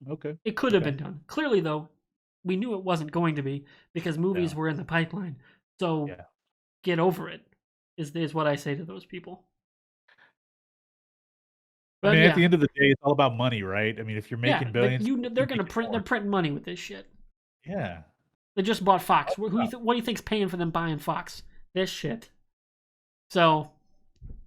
Okay. It could have Okay. been done. Clearly, though, we knew it wasn't going to be because movies Yeah. were in the pipeline. So Yeah. get over it. Is what I say to those people. I But mean, at yeah, the end of the day, it's all about money, right? I mean, if you're yeah, making billions, they're keep gonna making print. They're more. printing money with this shit. Yeah. They just bought Fox. Oh, What do you think's paying for them buying Fox? This shit. So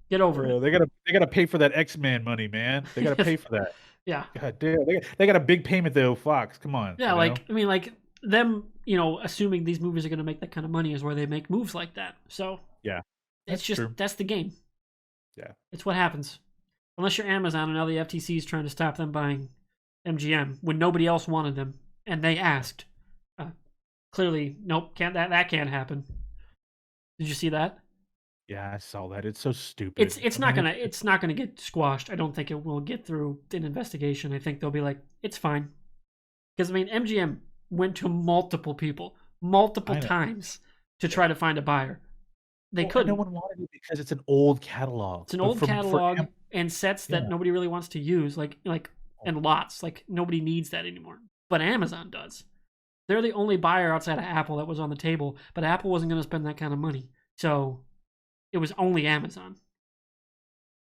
get over it. they gotta pay for that X-Men money, man. They gotta pay for that. Yeah, God damn, they got a big payment though, Fox. Come on, yeah. Like I mean, like them. Assuming these movies are gonna make that kind of money is where they make moves like that. So Yeah, it's that's just true. that's the game. Yeah. It's what happens. Unless you're Amazon and now the FTC is trying to stop them buying MGM when nobody else wanted them and they asked. Uh, Clearly, nope, that can't happen. Did you see that? Yeah, I saw that. It's so It's stupid. it's I not mean, gonna it's not gonna get squashed. I don't think it will get through an investigation. I think they'll be like, it's fine. Because I mean, MGM went to multiple people, multiple I know. times to Yeah. try to find a buyer. They Well, and no couldn't. one wanted it because it's an old catalog. It's an But old from for catalog and sets that yeah. nobody really wants to use, like and lots. Like nobody needs that anymore. But Amazon does. They're the only buyer outside of Apple that was on the table, but Apple wasn't going to spend that kind of money. So it was only Amazon.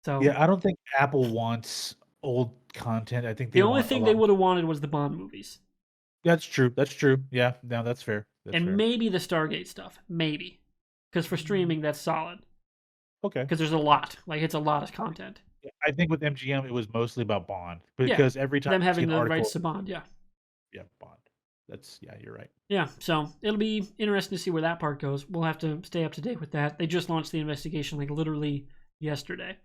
So Yeah, I don't think Apple wants old content. I think the they only want a thing they lot. would have wanted was the Bond movies That's true. That's true. Yeah, no, that's fair. That's and fair. maybe the Stargate stuff. Maybe. Because for Mm, streaming, that's solid. okay. Because there's a lot. Like, it's a lot of content. Yeah, I think with MGM, it was mostly about Bond Yeah. because every time Them you see having an the article, rights to Bond. Yeah. yeah, Bond. Yeah, you're right. Yeah. So it'll be interesting to see where that part goes. We'll have to stay up to date with that. They just launched the investigation, like, literally yesterday.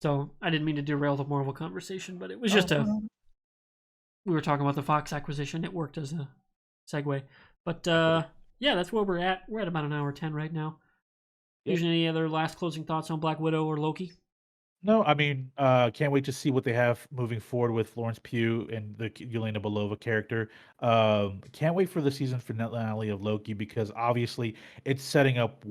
So I didn't mean to derail the Marvel conversation, but it was Oh, just no, a. no, We were talking about the Fox acquisition. It worked as a segue. But I get it. yeah, that's where we're at. We're at about an hour 10 right now. Yep. Usually, any other last closing thoughts on Black Widow or Loki? No, I mean, can't wait to see what they have moving forward with Florence Pugh and the Yelena Belova character. Can't wait for the season finale of Loki because obviously it's setting up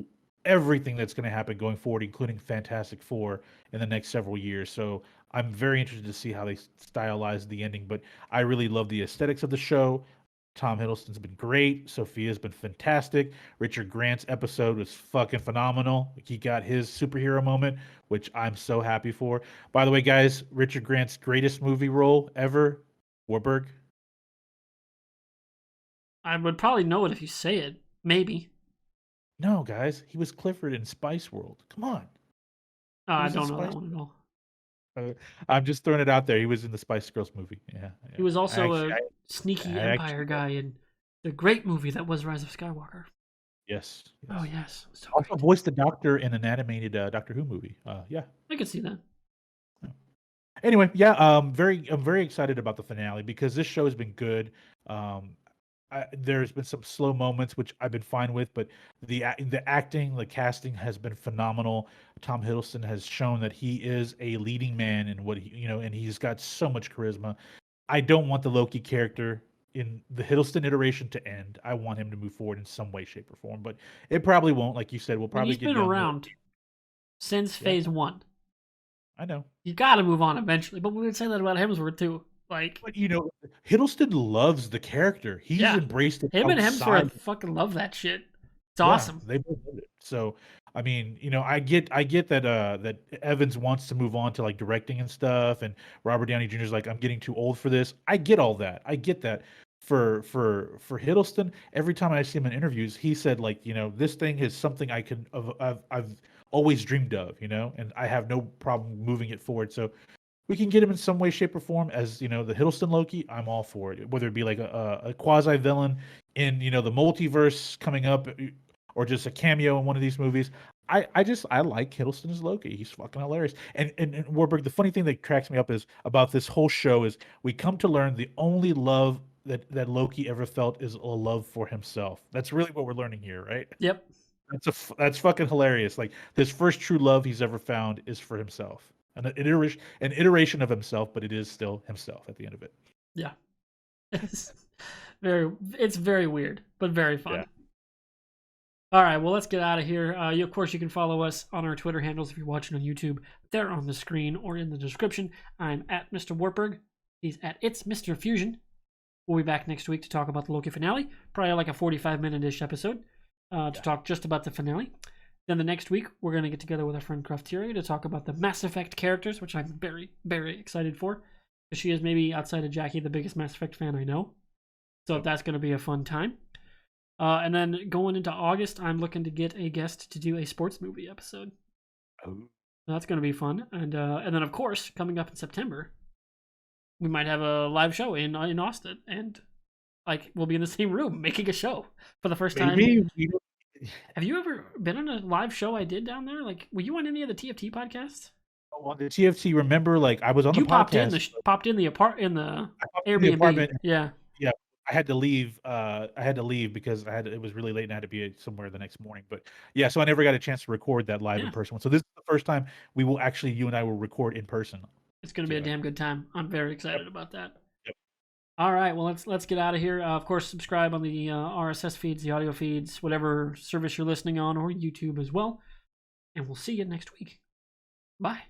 everything that's going to happen going forward, including Fantastic Four in the next several years. So I'm very interested to see how they stylize the ending. But I really love the aesthetics of the show. Tom Hiddleston's been great. Sophia's been fantastic. Richard Grant's episode was fucking phenomenal. He got his superhero moment, which I'm so happy for. By the way, guys, Richard Grant's greatest movie role ever, Warburg. I would probably know it if you say it. Maybe. No, guys, he was Clifford in Spice World. Come on, he I was in don't know that Spice. one at all. I'm just throwing it out there. He was in the Spice Girls movie. Yeah, He yeah. was I also actually, a I, sneaky I Empire actually, guy in the great movie that was Rise of Skywalker. yes, Oh, yes. yes. So Also great. voiced the Doctor in an animated Doctor Who movie. Yeah. I could see that. Anyway, yeah, I'm very excited about the finale because this show has been good. Um, there's been some slow moments which I've been fine with, but the acting, the casting has been phenomenal. Tom Hiddleston has shown that he is a leading man in what and he's got so much charisma. I don't want the Loki character in the Hiddleston iteration to end. I want him to move forward in some way, shape, or form, but it probably won't. Like you said, we'll Well, probably he's get been younger. around since Yeah, phase one. I know. You got to move on eventually. But we would say that about Hemsworth, too. Like, But Hiddleston loves the character. He's yeah. embraced it Him and outside. Hemsworth fucking love that shit. It's Yeah, awesome. they both did it. So, I mean, I get that that Evans wants to move on to like directing and stuff, and Robert Downey Jr. is like, I'm getting too old for this. I get all that. I get that. For Hiddleston, every time I see him in interviews, he said like, this thing is something I've always dreamed of, and I have no problem moving it forward. So we can get him in some way, shape, or form as the Hiddleston Loki. I'm all for it. Whether it be like a quasi villain in the multiverse coming up, or just a cameo in one of these movies. I like Hiddleston as Loki. He's fucking hilarious. And Warburg, the funny thing that cracks me up is about this whole show is we come to learn the only love that Loki ever felt is a love for himself. That's really what we're learning here, right? Yep. That's fucking hilarious. Like this first true love he's ever found is for himself. An iteration of himself, but it is still himself at the end of it. Yeah. It's it's very weird, but very fun. Yeah. All right, well, let's get out of here. Of course, you can follow us on our Twitter handles if you're watching on YouTube. They're on the screen or in the description. I'm at MrWartburg. He's at It's Mr. Fusion. We'll be back next week to talk about the Loki finale. Probably like a 45-minute-ish episode to talk just about the finale. Then the next week, we're going to get together with our friend Crufteria to talk about the Mass Effect characters, which I'm very, very excited for. She is maybe, outside of Jackie, the biggest Mass Effect fan I know. So that's going to be a fun time. And then going into August, I'm looking to get a guest to do a sports movie episode. Oh. That's going to be fun. And then, of course, coming up in September, we might have a live show in Austin. And like we'll be in the same room making a show for the first time. Have you ever been on a live show I did down there? Like, were you on any of the TFT podcasts? On the TFT, remember, like I was on you the podcast. You popped in the Airbnb. The apartment. Yeah. Yeah. I had to leave. Because it was really late and I had to be somewhere the next morning. But yeah, so I never got a chance to record that live in person one. So this is the first time you and I will record in person. It's going to be a damn good time. I'm very excited about that. Yep. All right, well let's get out of here. Of course, subscribe on the RSS feeds, the audio feeds, whatever service you're listening on, or YouTube as well. And we'll see you next week. Bye.